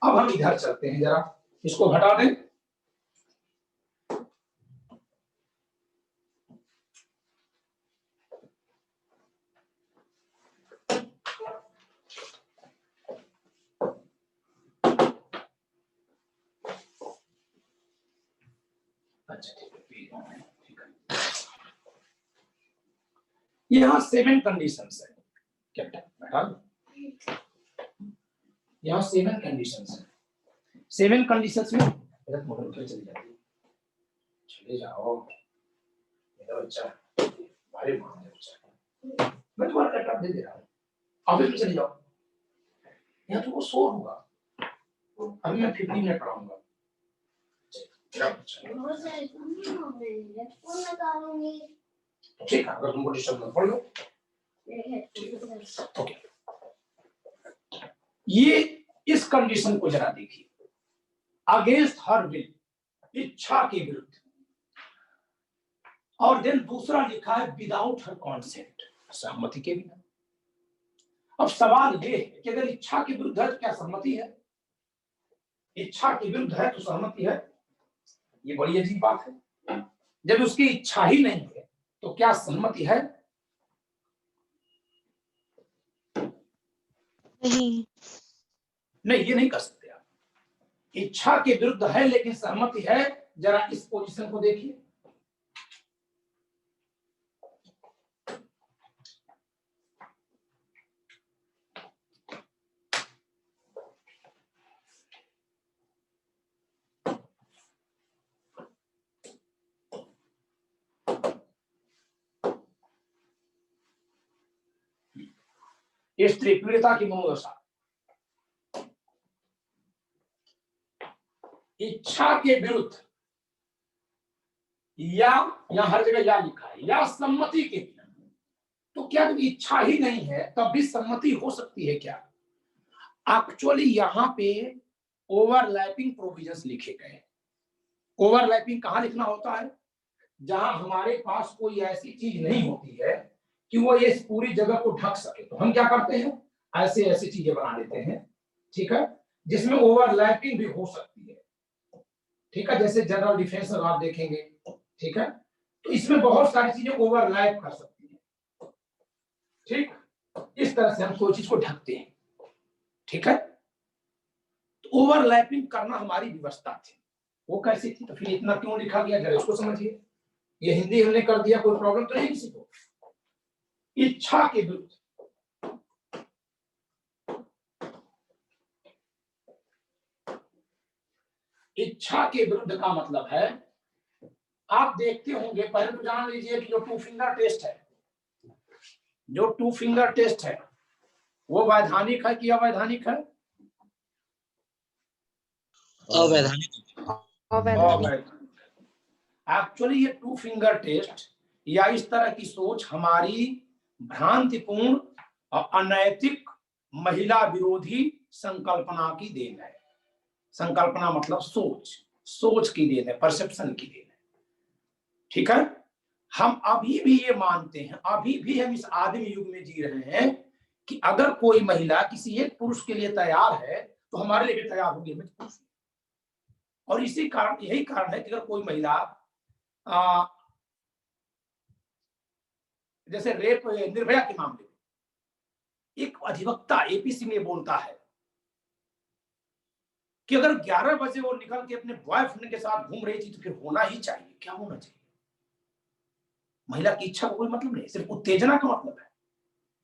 अब हम इधर चलते हैं, जरा इसको हटा दें। अच्छा ठीक है, यहाँ 7 कंडीशंस है कैप्टन, बैठा लो। यहाँ 7 कंडीशंस है। 7 कंडीशंस में मोटर चली जाती है, चले जाओ मेरा बच्चा, भारी मान है बच्चा, मैं तुम्हारा लैपटॉप दे दे रहा हूँ, ऑफिस में चले जाओ, यहाँ तो वो शोर होगा, अभी मैं 15 मिनट पढ़ाऊंगा। ठीक है, अगर तुमको डिस्टर्ब ना पढ़ लो। ओके, ये इस कंडीशन को जरा देखिए, अगेंस्ट हर विल, इच्छा के विरुद्ध, और देन दूसरा लिखा है विदाउट हर कॉन्सेंट, सहमति के बिना। अब सवाल ये है कि अगर इच्छा के विरुद्ध है तो क्या सहमति है? इच्छा के विरुद्ध है तो सहमति है, ये बड़ी अजीब बात है। जब उसकी इच्छा ही नहीं है तो क्या सहमति है? नहीं, ये नहीं कर सकते आप। इच्छा के विरुद्ध है लेकिन सहमति है, जरा इस पोजीशन को देखिए। स्त्री पीड़िता की मनोदशा, इच्छा के विरुद्ध, या यहां हर जगह या लिखा है, या सम्मति के बिना। तो क्या जब इच्छा ही नहीं है तब भी सम्मति हो सकती है क्या? एक्चुअली यहां पे ओवरलैपिंग प्रोविजंस लिखे गए। ओवरलैपिंग कहां लिखना होता है? जहां हमारे पास कोई ऐसी चीज नहीं होती है कि वो इस पूरी जगह को ढक सके, तो हम क्या करते हैं, ऐसे ऐसी चीजें बना लेते हैं, ठीक है, जिसमें ओवरलैपिंग भी हो सकती है, ठीक है, जैसे जनरल डिफेंस में आप देखेंगे, ठीक है, तो इसमें बहुत सारी चीजें ओवरलैप कर सकती है, ठीक, इस तरह से हम कोई चीज को ढकते हैं, ठीक है। तो ओवरलैपिंग करना हमारी व्यवस्था थी, वो कैसी थी, तो फिर इतना क्यों लिखा गया, जरा इसको समझिए। ये हिंदी हमने कर दिया, कोई प्रॉब्लम तो नहीं किसी को। इच्छा के विरुद्ध, इच्छा के विरुद्ध का मतलब है, आप देखते होंगे, पहले तो जान लीजिए कि जो 2 फिंगर टेस्ट है, जो 2 फिंगर टेस्ट है वो वैधानिक है कि अवैधानिक है? अवैधानिक। एक्चुअली ये 2 फिंगर टेस्ट या इस तरह की सोच हमारी भ्रांतिपूर्ण और अनैतिक महिला विरोधी संकल्पना की देन है। संकल्पना मतलब सोच, सोच की देन है, परसेप्शन की देन है, ठीक है। हम अभी भी ये मानते हैं, अभी भी हम इस आदिम युग में जी रहे हैं कि अगर कोई महिला किसी एक पुरुष के लिए तैयार है तो हमारे लिए भी तैयार होगी। और इसी कारण, यही कारण है कि अगर कोई महिला जैसे रेप निर्भया के मामले में एक अधिवक्ता एपीसी में बोलता है कि अगर 11 बजे वो निकल के अपने बॉयफ्रेंड के साथ घूम रही थी तो फिर होना ही चाहिए। क्या होना चाहिए? महिला की इच्छा का कोई मतलब नहीं, सिर्फ उत्तेजना का मतलब है,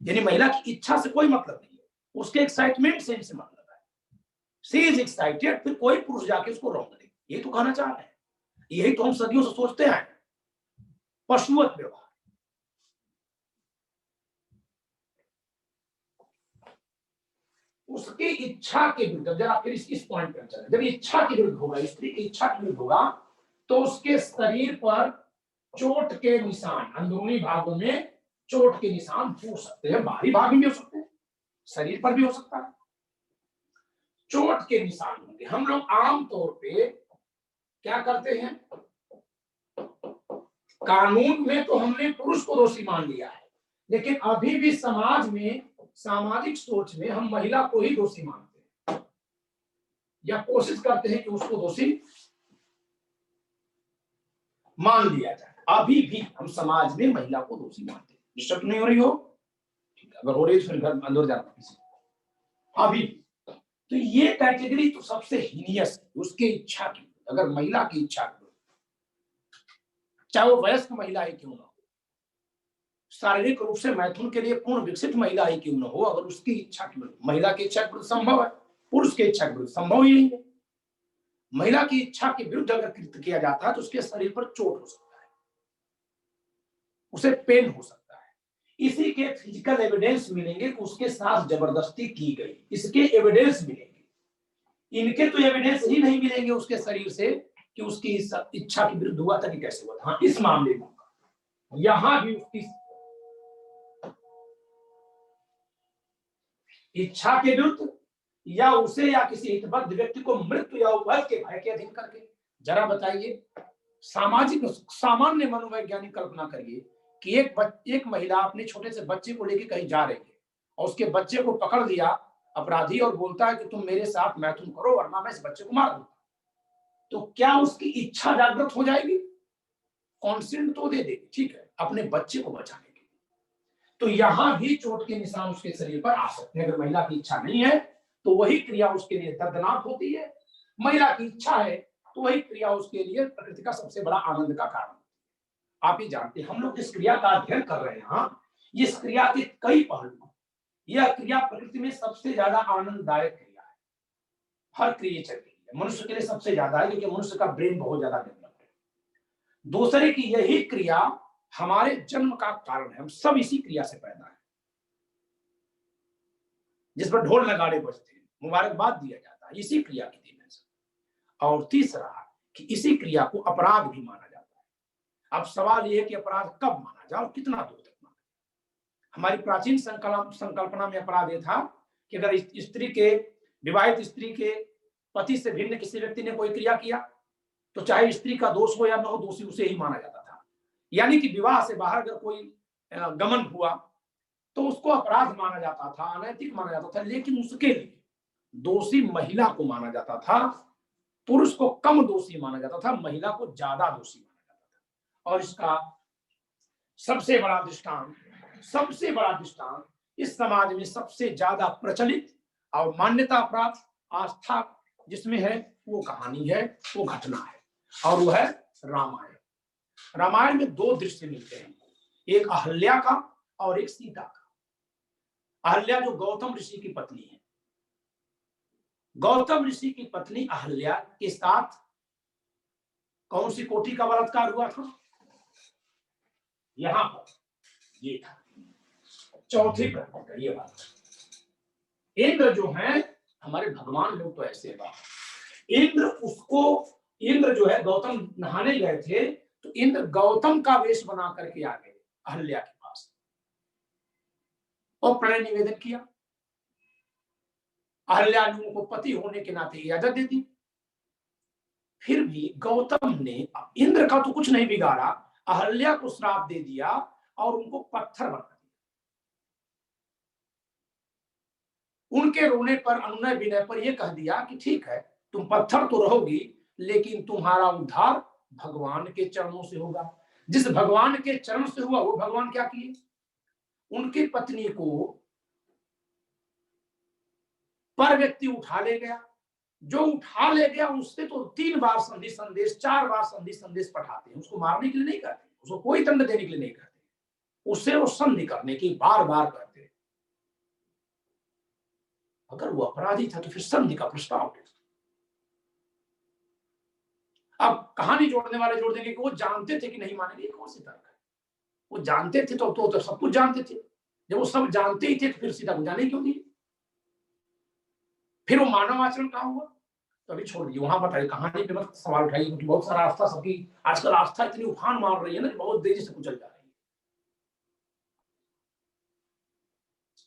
यानी महिला की इच्छा से कोई मतलब नहीं है, उसके एक्साइटमेंट से मतलब है। शी इज एक्साइटेड, फिर कोई पुरुष जाके उसको रोक दे, यही तो कहना चाह रहे हैं। यही तो हम सदियों से सोचते हैं, पशुवत व्यवहार। उसकी इच्छा के विरुद्ध, जरा फिर इस पॉइंट पर चले, जब इच्छा के विरुद्ध होगा, स्त्री की इच्छा के विरुद्ध होगा, तो उसके शरीर पर चोट के निशान, अंदरूनी भागों में चोट के निशान हो सकते हैं, बाहरी भाग में भी हो सकते हैं, शरीर पर भी हो सकता है, चोट के निशान होंगे। हम लोग आमतौर पे क्या करते हैं, कानून में तो हमने पुरुष को दोषी मान लिया है, लेकिन अभी भी समाज में, सामाजिक सोच में हम महिला को ही दोषी मानते हैं या कोशिश करते हैं कि उसको दोषी मान लिया जाए। अभी भी हम समाज में महिला को दोषी मानते हैं। डिस्टर्ब नहीं हो रही हो? ठीक है, अगर हो रही है तो फिर घर अंदर जाना किसी। अभी तो ये कैटेगरी तो सबसे हीनियस है, उसके इच्छा की। अगर महिला की इच्छा की, चाहे वो वयस्क महिला ही क्यों ना हो, शारीरिक रूप से मैथुन के लिए पूर्ण विकसित महिला ही क्यों ना हो, अगर उसकी इच्छा की विरुद्ध, महिला की इच्छा के विरुद्ध संभव है, पुरुष की इच्छा के विरुद्ध संभव ही नहीं है। महिला की इच्छा के विरुद्ध अगर कृत्य किया जाता है तो उसके शरीर पर चोट हो सकता है, उसे पेन हो सकता है। इसी के फिजिकल एविडेंस मिलेंगे कि उसके साथ जबरदस्ती की गई, इसके एविडेंस मिलेंगे। इनके तो एविडेंस ही नहीं मिलेंगे उसके शरीर से कि उसकी इच्छा के विरुद्ध हुआ था कि कैसे हुआ था। हाँ, इस मामले में यहां भी उसकी इच्छा के विरुद्ध या उसे या किसी हितबद्ध व्यक्ति को मृत्यु या उपहत के भय के अधीन करके। जरा बताइए, सामाजिक सामान्य मनोवैज्ञानिक कल्पना करिए कि एक महिला अपने छोटे से बच्चे को लेकर कहीं जा रही है और उसके बच्चे को पकड़ लिया अपराधी और बोलता है कि तुम मेरे साथ मैथुन करो वरना मैं इस बच्चे को मार दूंगा। तो क्या उसकी इच्छा जागृत हो जाएगी? कॉन्सेंट तो दे देगी, ठीक है, अपने बच्चे को बचाने के लिए। तो यहां भी चोट के निशान उसके शरीर पर आ सकते हैं। अगर महिला की इच्छा नहीं है तो वही क्रिया उसके लिए दर्दनाक होती है, महिला की इच्छा है तो वही क्रिया उसके लिए प्रकृति का सबसे बड़ा आनंद का कारण। आप ही जानते हैं, हम लोग जिस क्रिया का अध्ययन कर रहे हैं, इस क्रिया के कई पहलू। यह क्रिया प्रकृति में सबसे ज्यादा आनंददायक क्रिया है, हर क्रिएचर के लिए। मनुष्य के लिए सबसे ज्यादा है क्योंकि मनुष्य का ब्रेन बहुत ज्यादा डेवलप्ड है। दूसरे की यही क्रिया हमारे जन्म का कारण है, हम सब इसी क्रिया से पैदा है, जिस पर ढोल नगाड़े बजते हैं, मुबारकबाद दिया जाता है, इसी क्रिया की देन है। और तीसरा कि इसी क्रिया को अपराध भी माना जाता है। अब सवाल यह है कि अपराध कब माना जाए और कितना दूर तक माना जाए। हमारी प्राचीन संकल्पना में अपराध यह था कि अगर स्त्री के, विवाहित स्त्री के पति से भिन्न किसी व्यक्ति ने कोई क्रिया किया तो चाहे स्त्री का दोष हो या न हो, दोषी उसे ही माना जाता था। यानी कि विवाह से बाहर अगर कोई गमन हुआ तो उसको अपराध माना जाता था, अनैतिक माना जाता था, लेकिन उसके लिए दोषी महिला को माना जाता था। पुरुष को कम दोषी माना जाता था, महिला को ज्यादा दोषी माना जाता था। और इसका सबसे बड़ा दृष्टांत इस समाज में सबसे ज्यादा प्रचलित और मान्यता प्राप्त आस्था जिसमें है वो कहानी है, वो घटना है, और वो है रामायण। रामायण में दो दृश्य मिलते हैं, एक अहल्या का और एक सीता का। अहल्या जो गौतम ऋषि की पत्नी है, गौतम ऋषि की पत्नी अहल्या के साथ कौन सी कोटि का बलात्कार हुआ था? यहां पर ये था, चौथी प्रकरण का ये बात। इंद्र जो है, हमारे भगवान लोग तो ऐसे बात, इंद्र जो है, गौतम नहाने गए थे तो इंद्र गौतम का वेश बना करके आ गए अहल्या के पास और प्रणय निवेदन किया। अहल्या ने उनको पति होने के नाते इजाजत दे दी। फिर भी गौतम ने इंद्र का तो कुछ नहीं बिगाड़ा, अहल्या को श्राप दे दिया और उनको पत्थर बना दिया। उनके रोने पर, अनुनय विनय पर यह कह दिया कि ठीक है, तुम पत्थर तो रहोगी लेकिन तुम्हारा उद्धार भगवान के चरणों से होगा। जिस भगवान के चरण से हुआ वो भगवान क्या किए, उनकी पत्नी को पर व्यक्ति उठा ले गया। जो उठा ले गया उससे तो 3 बार संधि संदेश, 4 बार संधि संदेश पठाते हैं, उसको मारने के लिए नहीं कहते, उसको कोई दंड देने के लिए नहीं कहते, उससे वो संधि करने की बार बार कहते हैं। अगर वो अपराधी था तो फिर संधि का प्रस्ताव दे। अब कहानी जोड़ने वाले जोड़ देंगे कि वो जानते थे कि नहीं मानेंगे, कौन सी तर्क है? वो जानते थे तो सब कुछ जानते थे। जब वो सब जानते ही थे तो फिर सीता को जाने क्यों दिए? फिर वो मानव आचरण कहां हुआ? तो अभी छोड़ दिए, वहां बताइए, कहानी पे मत सवाल उठाइए, क्योंकि बहुत सारा आस्था सबकी आजकल आस्था इतनी उफान मार रही है ना, बहुत तेजी से कुचल जा रही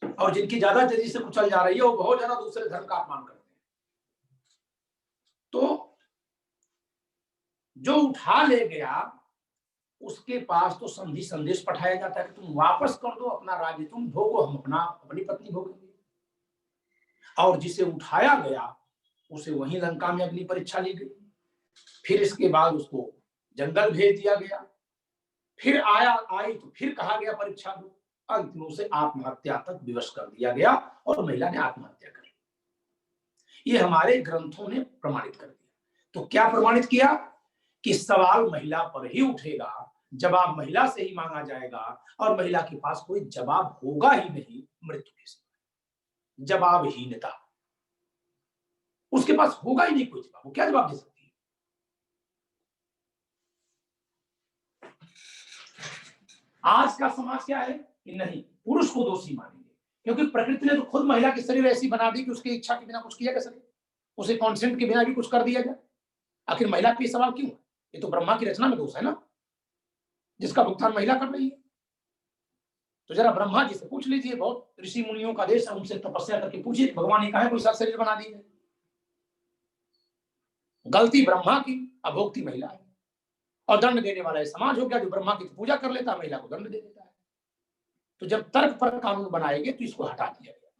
है। और जिनकी ज्यादा तेजी से कुचल जा रही है वो बहुत ज्यादा दूसरे धर्म का अपमान करते हैं। तो जो उठा ले गया उसके पास तो संधि संदेश पठाया जाता है कि तुम वापस कर दो अपना राज्य, तुम भोगो, हम अपनी पत्नी भोगेंगे। और जिसे उठाया गया उसे वहीं लंका में अग्नि परीक्षा ली गई। फिर इसके बाद उसको जंगल भेज दिया गया, फिर आई तो फिर कहा गया परीक्षा दो, अंत में उसे आत्महत्या तक विवश कर दिया गया और महिला ने आत्महत्या कर ली। ये हमारे ग्रंथों ने प्रमाणित कर दिया। तो क्या प्रमाणित किया कि सवाल महिला पर ही उठेगा, जवाब महिला से ही मांगा जाएगा, और महिला के पास कोई जवाब होगा ही नहीं मृत्यु के समय। जवाबहीनता, उसके पास होगा ही नहीं कोई जवाब, वो क्या जवाब दे सकती है। आज का समाज क्या है कि नहीं, पुरुष को दोषी मानेंगे, क्योंकि प्रकृति ने तो खुद महिला की शरीर ऐसी बना दी कि उसकी इच्छा के बिना कुछ किया जा सके, उसे कॉन्सेंट के बिना भी कुछ कर दिया जाए। आखिर महिला पे सवाल क्यों? ये तो ब्रह्मा की रचना में दोष है ना, जिसका भुगतान महिला कर रही है। तो जरा ब्रह्मा जी से पूछ लीजिए, बहुत ऋषि मुनियों का देश है, उनसे तपस्या करके पूछिए भगवान ने कहा कोई सा शरीर बना दी है। गलती ब्रह्मा की, अभोक्ति महिला है, और दंड देने वाला समाज हो गया जो ब्रह्मा की पूजा कर लेता है, महिला को दंड दे देता है। तो जब तर्क पर कानून बनाएंगे तो इसको हटा दिया गया।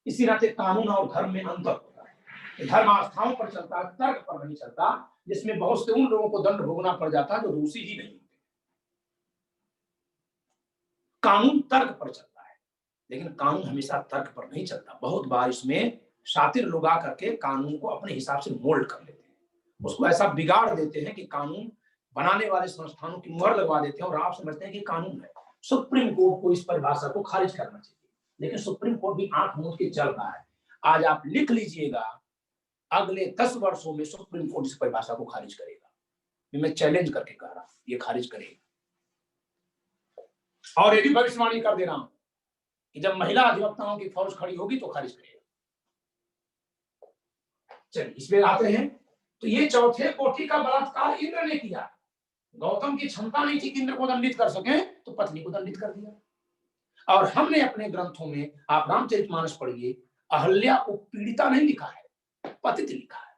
इसी नाते कानून और धर्म में अंतर होता है। धर्म आस्थाओं पर चलता है, तर्क पर नहीं चलता, जिसमें बहुत से उन लोगों को दंड भोगना पड़ जाता है जो दोषी ही नहीं होते। कानून तर्क पर चलता है, लेकिन कानून हमेशा तर्क पर नहीं चलता। बहुत बार इसमें शातिर लोग आकर के कानून को अपने हिसाब से मोल्ड कर लेते हैं, उसको ऐसा बिगाड़ देते हैं कि कानून बनाने वाले संस्थानों की मुहर लगवा देते हैं और आप समझते हैं कि कानून है। सुप्रीम कोर्ट को इस परिभाषा को खारिज करना चाहिए, लेकिन सुप्रीम कोर्ट भी आंख मूंद के चल रहा है। आज आप लिख लीजिएगा, अगले 10 वर्षों में सुप्रीम कोर्ट इस परिभाषा को खारिज करेगा। मैं चैलेंज करके कह रहा हूं, ये खारिज करेगा। और यदि भविष्यवाणी कर दे रहा हूं कि जब महिला अधिवक्ताओं की फौज खड़ी होगी तो खारिज करेगा। चलिए इसमें आते हैं। तो ये चौथे कोटि का बलात्कार इंद्र ने किया। गौतम की क्षमता नहीं थी कि इंद्र को दंडित कर सके, तो पत्नी को दंडित कर दिया। और हमने अपने ग्रंथों में, आप रामचरितमानस पढ़िए, अहल्या को पीड़िता नहीं लिखा है, पतित लिखा है।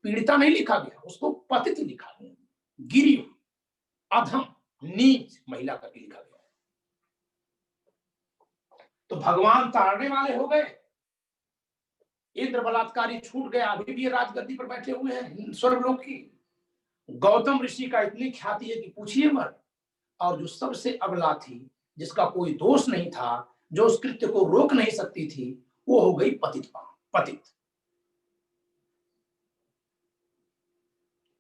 पीड़िता नहीं लिखा गया, उसको पतित लिखा गया, गिरी, अधम, नीच महिला करके लिखा गया। तो भगवान ताड़ने वाले हो गए, इंद्र बलात्कारी छूट गया, अभी भी राजगद्दी पर बैठे हुए हैं स्वर्गलोक की। गौतम ऋषि का इतनी ख्याति है कि पूछिए मत। और जो सबसे अबला थी, जिसका कोई दोष नहीं था, जो उस कृत्य को रोक नहीं सकती थी, वो हो गई पतित।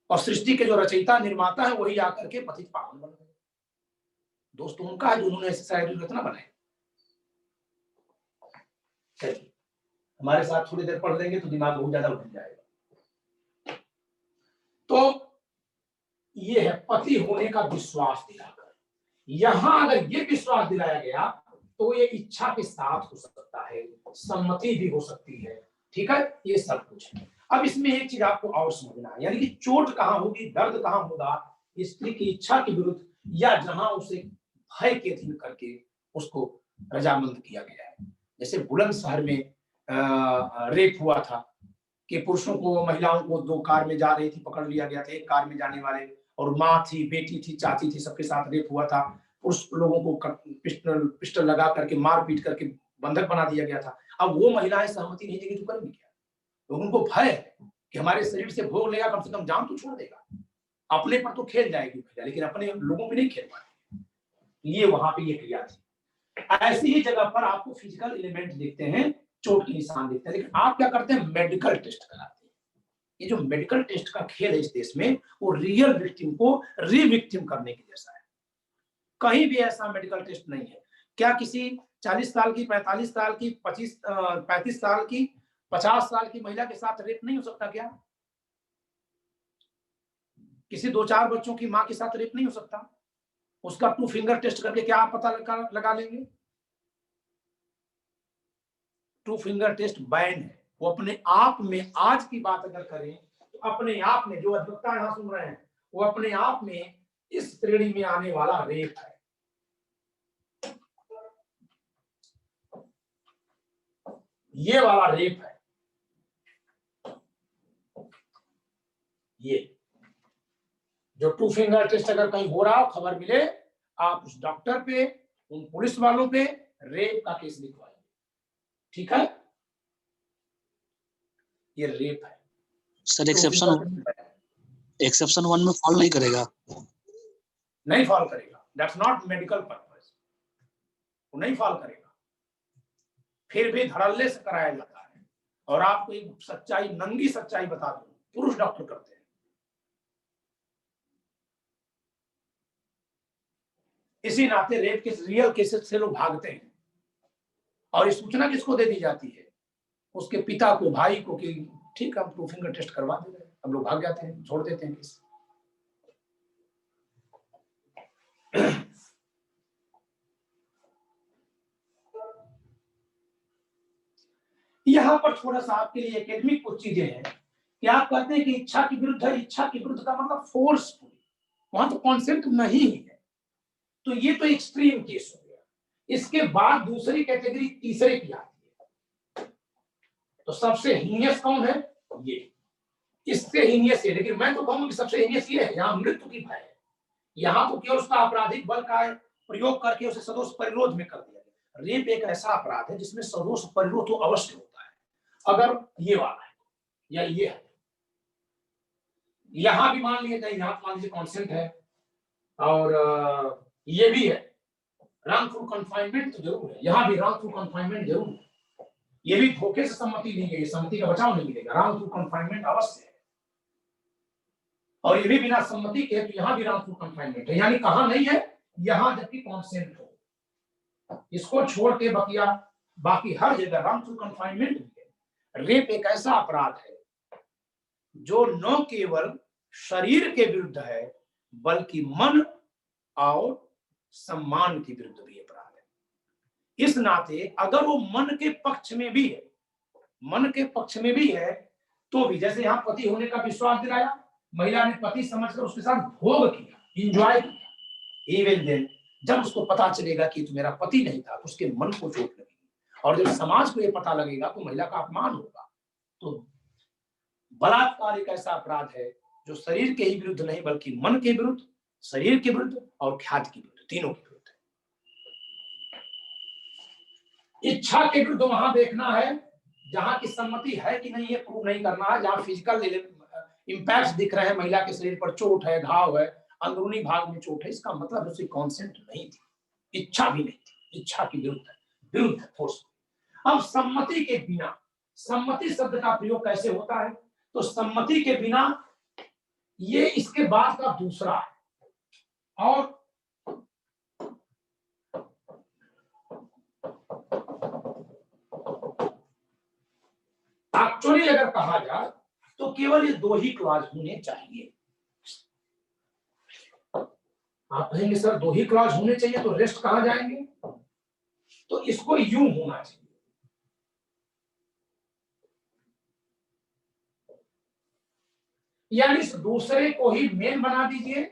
और सृष्टि के जो रचयिता निर्माता है वही आकर के पतित पावन बन गए। दोस्तों उनका है जो उन्होंने ऐसे शायरी रचना बनाए। चलिए हमारे साथ थोड़ी देर पढ़ लेंगे तो दिमाग बहुत ज्यादा उठ जाएगा। तो ये है पति होने का विश्वास दिलाकर। यहां अगर ये विश्वास दिलाया गया तो ये इच्छा के साथ हो सकता है, सम्मति भी हो सकती है, ठीक है, ये सब कुछ है। अब इसमें एक चीज आपको और समझना है, यानी कि चोट कहां होगी, दर्द कहां होगा, स्त्री की इच्छा के विरुद्ध, या जहां उसे भय के अधीन करके उसको रजामंद किया गया है। जैसे बुलंदशहर में रेप हुआ था कि पुरुषों को, महिलाओं को, 2 कार में जा रही थी, पकड़ लिया गया था, एक कार में जाने वाले, और माँ थी, बेटी थी, चाची थी, सबके साथ रेप हुआ था। पुरुष लोगों को पिस्टल लगा करके मार पीट करके बंधक बना दिया गया था। अब वो महिलाएं सहमति नहीं देंगी तो करेंगे क्या? तो उनको भय है कि हमारे शरीर से भोग लेगा, कम से कम जान तो छोड़ देगा। अपने पर तो खेल जाएगी, लेकिन अपने लोगों पे नहीं खेल पाएगी। ये वहां पे ये क्रिया थी। ऐसी ही जगह पर आपको फिजिकल एलिमेंट देखते हैं, चोट के निशान देखते हैं, लेकिन आप क्या करते हैं, मेडिकल टेस्ट कराते हैं। ये जो मेडिकल टेस्ट का खेल है इस देश में, वो रियल विक्टिम को रिविक्टिम करने के जैसा है। कहीं भी ऐसा मेडिकल टेस्ट नहीं है। क्या किसी 40 साल की, 45 साल की, 35 साल की, 50 साल की महिला के साथ रेप नहीं हो सकता क्या? किसी 2-4 बच्चों की मां के साथ रेप नहीं हो सकता? उसका 2 फिंगर टेस्ट करके क्या आप पता लगा लेंगे? 2 फिंगर टेस्ट बैन है। वो अपने आप में, आज की बात अगर करें तो अपने आप में, जो अधिवक्ता यहां सुन रहे हैं, वो अपने आप में इस श्रेणी में आने वाला रेप है। ये वाला रेप है, ये जो 2 फिंगर टेस्ट अगर कहीं हो रहा हो, खबर मिले, आप उस डॉक्टर पे, उन पुलिस वालों पे रेप का केस लिखवाएंगे। ठीक है, ये रेप है सर। एक्सेप्शन 1 में फॉल नहीं करेगा, नहीं फॉल करेगा। दैट्स नॉट मेडिकल पर्पस, वो नहीं फॉल करेगा। फिर भी धड़ल्ले से कराया जाता है। और आपको एक सच्चाई, नंगी सच्चाई बता दूं, पुरुष डॉक्टर करते हैं। इसी नाते रेप के रियल केसेस से लोग भागते हैं। और ये सूचना किसको दे दी जाती है? उसके पिता को, भाई को, कि ठीक है हम 2 फिंगर टेस्ट करवा दे रहे हैं। हम लोग भाग जाते हैं, छोड़ देते हैं केस। यहां पर थोड़ा सा आपके लिए एकेडमिक कुछ चीजें हैं कि आप कहते हैं कि इच्छा के विरुद्ध है। इच्छा के विरुद्ध का मतलब फोर्सफुल, वहां तो कॉन्सेंट नहीं है। तो ये तो एक्सट्रीम केस हो गया। इसके बाद दूसरी कैटेगरी, तीसरे की आती है। तो सबसे हीनियस कौन है? ये। इससे हीनियस है, लेकिन मैं तो कहूंगा कि सबसे हीनियस ये है, यहाँ मृत्यु की भय है। यहाँ तो केवल उसका आपराधिक बल का प्रयोग करके उसे सदोष परिरोध में कर दिया गया। रेप एक ऐसा अपराध है जिसमें सदोष परिरोध तो अवश्य होता है, अगर ये वाला है या ये है। यहां भी मान लिया जाए, यहां मान लीजिए कॉन्सेंट है, और ये भी है। रॉन्गफुल कन्फाइनमेंट तो जरूर है, यहां भी रॉन्गफुल कन्फाइनमेंट जरूर है। ये भी धोखे से सम्मति दी गई, सम्मति का बचाव नहीं मिलेगा। रॉन्गफुल कन्फाइनमेंट अवश्य है। और ये भी बिना सम्मति के, तो यहां भी रॉन्गफुल कन्फाइनमेंट है। यानी कहां नहीं है? यहां जबकि कॉन्सेंट हो। इसको छोड़ के बकिया बाकी हर जगह रॉन्गफुल कन्फाइनमेंट है। रेप एक ऐसा अपराध है जो न केवल शरीर के विरुद्ध है, बल्कि मन और सम्मान के विरुद्ध भी अपराध है। इस नाते अगर वो मन के पक्ष में भी है, मन के पक्ष में भी है, तो भी जैसे यहां पति होने का विश्वास दिलाया, महिला ने पति समझकर उसके साथ भोग किया, इंजॉय किया। इवन देन जब उसको पता चलेगा कि तो मेरा पति नहीं था, उसके मन को चोट लगेगी। और जब समाज को ये पता लगेगा तो महिला का अपमान होगा। तो बलात्कार एक ऐसा अपराध है जो शरीर के ही विरुद्ध नहीं, बल्कि मन के विरुद्ध, शरीर के विरुद्ध और ख्याति के विरुद्ध, तीनों के विरुद्ध है। इच्छा के विरुद्ध वहां देखना है जहां की सम्मति है कि नहीं, ये प्रूव नहीं करना है। जहां फिजिकल इंपैक्ट दिख रहे हैं, महिला के शरीर पर चोट है, घाव है, अंदरूनी भाग में चोट है, इसका मतलब उसकी कॉन्सेंट नहीं थी, इच्छा भी नहीं थी। इच्छा के विरुद्ध है, विरुद्ध फोर्स। अब सम्मति के बिना, सम्मति शब्द का प्रयोग कैसे होता है? तो सम्मति के बिना, ये इसके बाद का दूसरा है। और एक्चुअली अगर कहा जाए तो केवल ये 2 ही क्लॉज होने चाहिए। आप कहेंगे सर 2 ही क्लॉज होने चाहिए तो रेस्ट कहां जाएंगे? तो इसको यूं होना चाहिए, यानी इस दूसरे को ही मेन बना दीजिए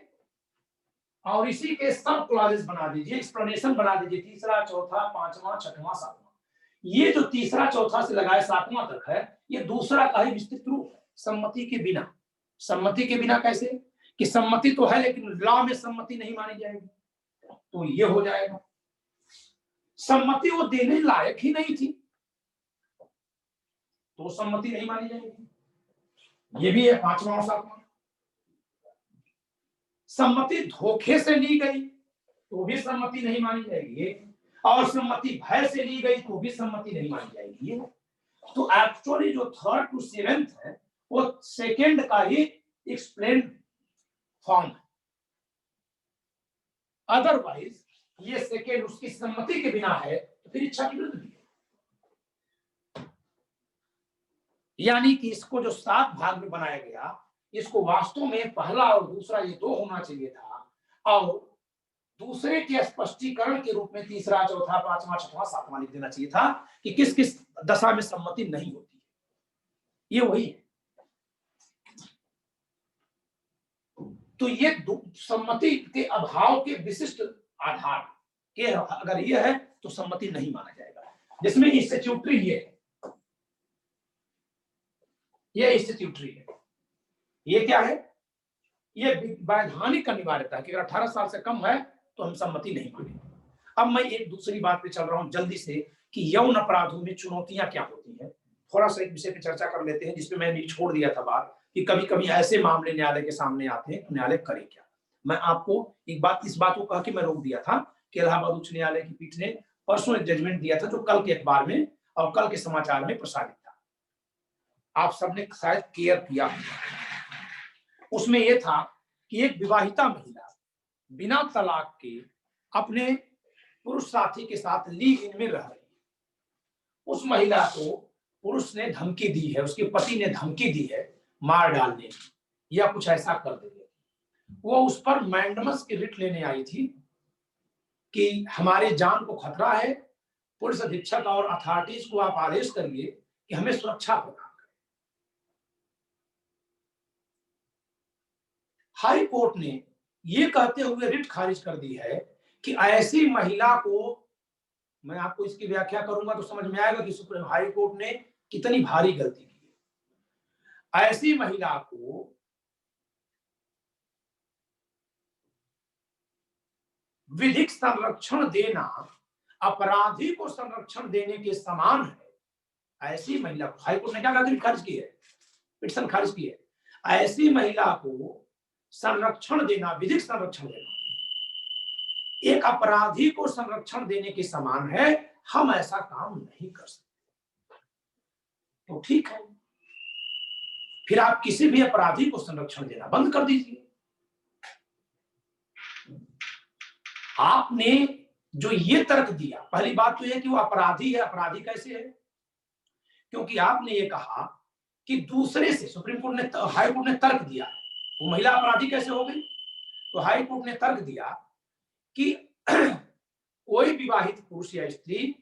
और इसी के सब क्लॉजेस बना दीजिए, एक्सप्लेनेशन बना दीजिए। तीसरा, चौथा, पांचवा, छठवां, सातवां। ये जो तीसरा, चौथा से लगाए सातवां तक है, ये दूसरा का ही विस्तृत रूप है। सम्मति के बिना, सम्मति के बिना कैसे? कि सम्मति तो है लेकिन लॉ में सम्मति नहीं मानी जाएगी, तो ये हो जाएगा। सम्मति वो देने लायक ही नहीं थी, तो सम्मति नहीं मानी जाएगी। ये भी है पांचवा और सातवां। सम्मति धोखे से ली गई तो भी सम्मति नहीं मानी जाएगी, और सम्मति भय से ली गई तो भी सम्मति नहीं मानी जाएगी। तो एक्चुअली जो 3rd to 7th है वो 2nd का ही एक्सप्लेन फॉर्म है। अदरवाइज ये 2nd उसकी सम्मति के बिना है तो फिर इच्छा की विरुद्ध भी है। यानी कि इसको जो 7 भाग में बनाया गया, इसको वास्तव में पहला और दूसरा ये 2 होना चाहिए था, और दूसरे के स्पष्टीकरण के रूप में तीसरा, चौथा, पांचवा, छठवां, सातवां लिख देना चाहिए था कि किस किस दशा में सम्मति नहीं होती है। ये वही है। तो ये सम्मति के अभाव के विशिष्ट आधार के अगर ये है तो सम्मति नहीं माना जाएगा। जिसमें इंस्टीट्यूटरी ये इंस्टीट्यूटरी है। ये क्या है? ये वैधानिक अनिवार्यता है कि अगर 18 साल से कम है तो हम सम्मति नहीं मानेंगे। अब मैं एक दूसरी बात पे चल रहा हूं जल्दी से कि यौन अपराधों में चुनौतियां क्या होती हैं। थोड़ा सा एक विषय पे चर्चा कर लेते हैं जिसपे मैंने छोड़ दिया था बात कि कभी कभी ऐसे मामले न्यायालय के सामने आते हैं तो न्यायालय करे क्या। मैं आपको एक बात इस बात को कह के मैं रोक दिया था कि इलाहाबाद उच्च न्यायालय की पीठ ने परसों एक जजमेंट दिया था जो कल के अखबार में और कल के समाचार में प्रसारित था, आप सबने शायद केयर किया। उसमें यह था कि एक विवाहिता महिला बिना तलाक के अपने पुरुष साथी के साथ लीव इन में रह रही। उस महिला को पुरुष ने धमकी दी है, उसके पति ने धमकी दी है मार डालने की या कुछ ऐसा कर देंगे। वो उस पर मैंडमस की रिट लेने आई थी कि हमारे जान को खतरा है, पुलिस अधीक्षक और अथॉरिटीज को आप आदेश करिए कि हमें सुरक्षा प्रदान करें। हाई कोर्ट ने यह कहते हुए रिट खारिज कर दी है कि ऐसी महिला को, मैं आपको इसकी व्याख्या करूंगा तो समझ में आएगा कि सुप्रीम हाई कोर्ट ने कितनी भारी गलती की है। ऐसी महिला को विधिक संरक्षण देना अपराधी को संरक्षण देने के समान है। ऐसी महिला को हाईकोर्ट ने क्या कहा, खारिज की है, पिटीशन खारिज की है। ऐसी महिला को संरक्षण देना, विधिक संरक्षण देना एक अपराधी को संरक्षण देने के समान है। हम ऐसा काम नहीं कर सकते। तो ठीक है, फिर आप किसी भी अपराधी को संरक्षण देना बंद कर दीजिए। आपने जो ये तर्क दिया, पहली बात तो यह कि वो अपराधी है। अपराधी कैसे है? क्योंकि आपने ये कहा कि दूसरे से, सुप्रीम कोर्ट ने, हाई कोर्ट ने तर्क दिया वो महिला अपराधी कैसे हो गई। तो हाई कोर्ट ने तर्क दिया कि कोई विवाहित पुरुष या स्त्री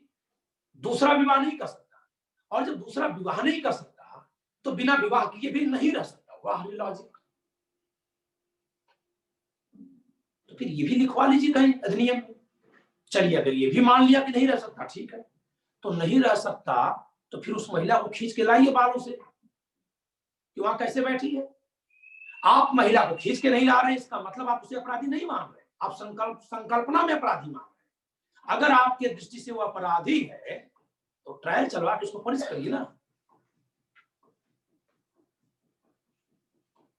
दूसरा विवाह नहीं कर सकता, और जब दूसरा विवाह नहीं कर सकता तो बिना विवाह किए भी नहीं रह सकता। वाह लॉजिक। तो फिर ये भी लिखवा लीजिए कहीं अधिनियम में। चलिए अगर ये भी मान लिया कि नहीं रह सकता, ठीक है, तो नहीं रह सकता तो फिर उस महिला को खींच के लाइए बालों से कि वहां कैसे बैठी है। आप महिला को खींच के नहीं ला रहे, इसका मतलब आप उसे अपराधी नहीं मान रहे, आप संकल्पना में अपराधी मान रहे। अगर आपके दृष्टि से वो अपराधी है तो ट्रायल चलवा के उसको पनिश करिए ना,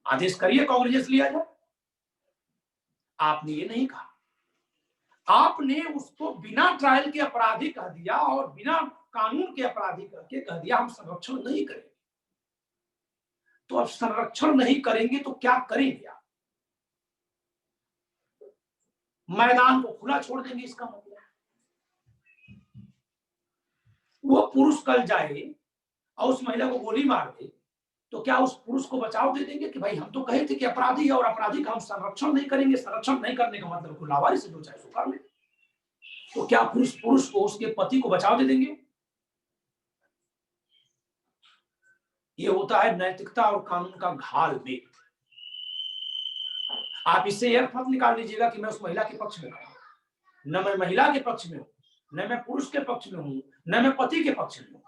आदेश करिए, कांग्रेस लिया जाए। आपने ये नहीं कहा, आपने उसको बिना ट्रायल के अपराधी कह दिया और बिना कानून के अपराधी करके कह दिया हम संरक्षण नहीं करेंगे। तो अब संरक्षण नहीं करेंगे तो क्या करेंगे आप? मैदान को खुला छोड़ देंगे, इसका मतलब वो पुरुष कल जाए और उस महिला को गोली मार दे तो क्या उस पुरुष को बचाव दे देंगे कि भाई हम तो कहे थे कि अपराधी है और अपराधी का हम संरक्षण नहीं करेंगे। संरक्षण नहीं करने का मतलब को लावारी से जो चाहे सो कर ले। तो क्या पुरुष को, उसके पति को बचाव दे देंगे? ये होता है नैतिकता और कानून का घाल में। आप इससे यह अर्थ निकाल लीजिएगा कि मैं उस महिला के पक्ष में हूं, न मैं महिला के पक्ष में हूं, न मैं पुरुष के पक्ष में हूं, न मैं पति के पक्ष में हूं।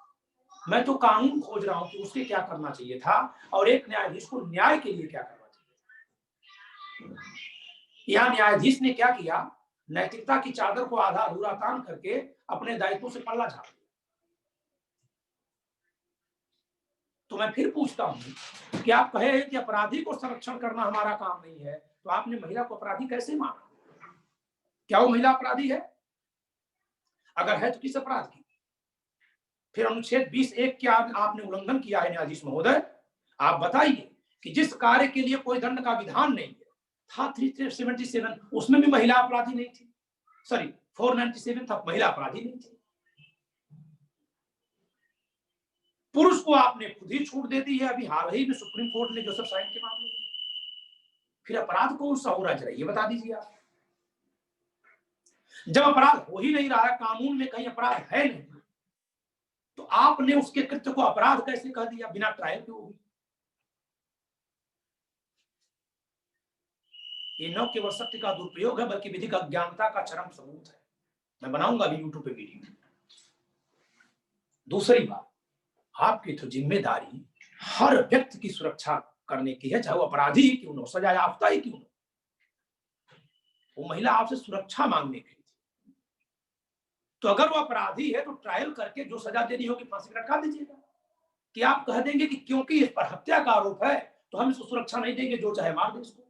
मैं तो कानून खोज रहा हूं कि उसके क्या करना चाहिए था और एक न्यायाधीश को न्याय के लिए क्या करना चाहिए। यहां न्यायाधीश ने क्या किया, नैतिकता की चादर को आधा अधूरा तान करके अपने दायित्व से पल्ला झाड़ दिया। तो मैं फिर पूछता हूं कि आप कहे कि अपराधी को संरक्षण करना हमारा काम नहीं है, तो आपने महिला को अपराधी कैसे माना? क्या वो महिला अपराधी है? अगर है तो किस अपराध की? फिर अनुच्छेद 20(1) क्या आपने उल्लंघन किया है न्यायाधीश महोदय? आप बताइए कि जिस कार्य के लिए कोई दंड का विधान नहीं है था 377, उसमें भी महिला अपराधी नहीं थी। सॉरी 497 था, महिला अपराधी नहीं थी। पुरुष को आपने खुद ही छूट दे दी है अभी हाल ही में सुप्रीम कोर्ट ने जोसेफ साइन के मामले में। फिर अपराध कौन सा हो रहा है, ये बता दीजिए आप। जब अपराध हो ही नहीं रहा है, कानून में कहीं अपराध है नहीं, तो आपने उसके कृत्य को अपराध कैसे कह दिया बिना ट्रायल के? होगी ये न केवल सत्य का दुरुपयोग है बल्कि विधिक अज्ञानता का चरम सबूत है। मैं बनाऊंगा अभी यूट्यूब पे वीडियो। दूसरी बात, आपकी तो जिम्मेदारी हर व्यक्ति की सुरक्षा करने की है, चाहे वो अपराधी ही क्यों न, सजा याफ्ता ही क्यों न। वो महिला आपसे सुरक्षा मांगने की थी। तो अगर वो अपराधी है तो ट्रायल करके जो सजा देनी होगी फांसी पर लटका दीजिएगा। कि आप कह देंगे कि क्योंकि इस पर हत्या का आरोप है तो हम इसको सुरक्षा नहीं देंगे, जो चाहे मार दे इसको।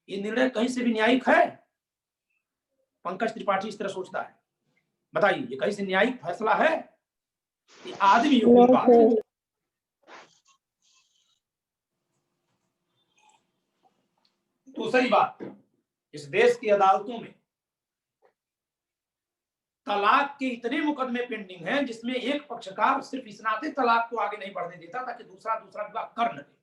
ये निर्णय कहीं से भी न्यायिक है? पंकज त्रिपाठी इस तरह सोचता है, बताइए ये कहीं से न्यायिक फैसला है? ये आदमी की बात है। दूसरी बात, इस देश की अदालतों में तलाक के इतने मुकदमे पेंडिंग हैं जिसमें एक पक्षकार सिर्फ इस नाते तलाक को आगे नहीं बढ़ने देता ताकि दूसरा विवाह कर न दे।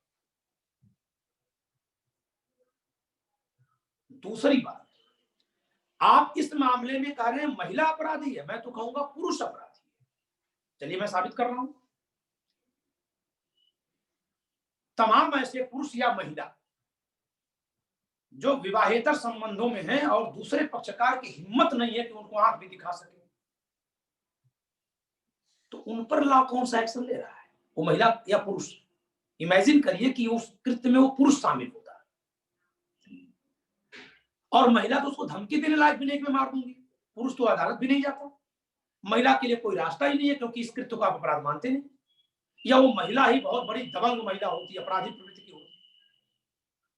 दूसरी बात, आप इस मामले में कह रहे हैं महिला अपराधी है, मैं तो कहूंगा पुरुष अपराधी है। चलिए मैं साबित कर रहा हूं। तमाम ऐसे पुरुष या महिला जो विवाहेतर संबंधों में हैं और दूसरे पक्षकार की हिम्मत नहीं है कि उनको आंख भी दिखा सके, तो उन पर लॉ कौन सा एक्शन ले रहा है? वो महिला या पुरुष? इमेजिन करिए कि उस कृत्य में वो पुरुष शामिल होता है और महिला तो उसको धमकी देने लायक भी नहीं कि मैं मार दूंगी। पुरुष तो अदालत भी नहीं जाता, महिला के लिए कोई रास्ता ही नहीं है क्योंकि इस कृत्य को आप अपराध मानते नहीं। या वो महिला ही बहुत बड़ी दबंग महिला होती है, अपराधी प्रवृत्ति की होती,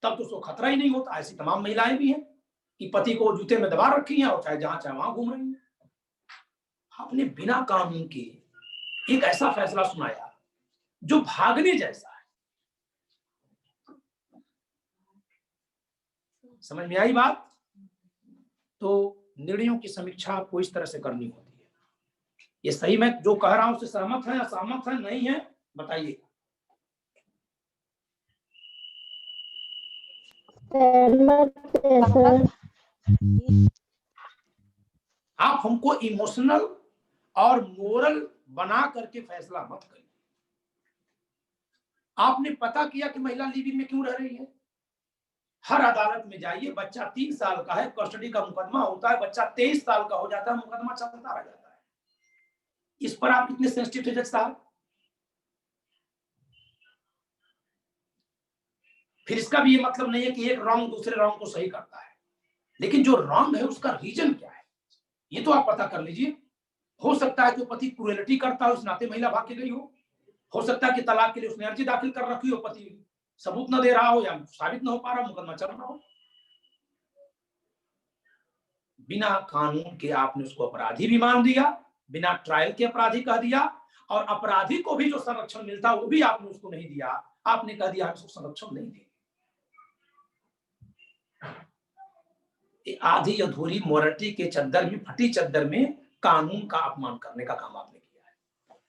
तब तो उसको खतरा ही नहीं होता। ऐसी तमाम महिलाएं भी हैं कि पति को जूते में दबा रखी हैं और चाहे जहां चाहे वहां घूम रही हैं। आपने बिना कानून के एक ऐसा फैसला सुनाया जो भागने जैसा है। समझ में आई बात? तो निर्णयों की समीक्षा आपको इस तरह से करनी होती है। ये सही मैं जो कह रहा हूं उससे सहमत है, असहमत है, नहीं है बताइए। आप हमको इमोशनल और मोरल बना करके फैसला मत करिए। आपने पता किया कि महिला लिविंग में क्यों रह रही है? हर अदालत में जाइए, बच्चा 3 साल का है, कस्टडी का मुकदमा होता है, बच्चा 23 साल का हो जाता है, मुकदमा चलता रह जाता है। इस पर आप कितने सेंसिटिव थे जज साहब? फिर इसका भी ये मतलब नहीं है कि एक रॉन्ग दूसरे रॉन्ग को सही करता है, लेकिन जो रॉन्ग है उसका रीजन क्या है ये तो आप पता कर लीजिए। हो सकता है कि पति क्रूएलिटी करता है, उस नाते महिला भाग के गई हो सकता है कि तलाक के लिए उसने अर्जी दाखिल कर रखी हो, पति सबूत न दे रहा हो या साबित न हो पा रहा, मुकदमा चल रहा हो। बिना कानून के आपने उसको अपराधी भी मान दिया, बिना ट्रायल के अपराधी कह दिया, और अपराधी को भी जो संरक्षण मिलता वो भी आपने उसको नहीं दिया। आपने कह दिया उसको संरक्षण नहीं देंगे। आधी अधूरी मोरटी के चद्दर में, फटी चद्दर में कानून का अपमान करने का काम आपने किया है।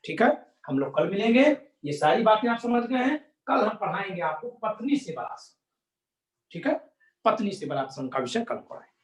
ठीक है, हम लोग कल मिलेंगे। ये सारी बातें आप समझ गए हैं। कल हम पढ़ाएंगे आपको पत्नी से बलात्कार। ठीक है, पत्नी से बलात्कार का विषय कल पढ़ाएंगे।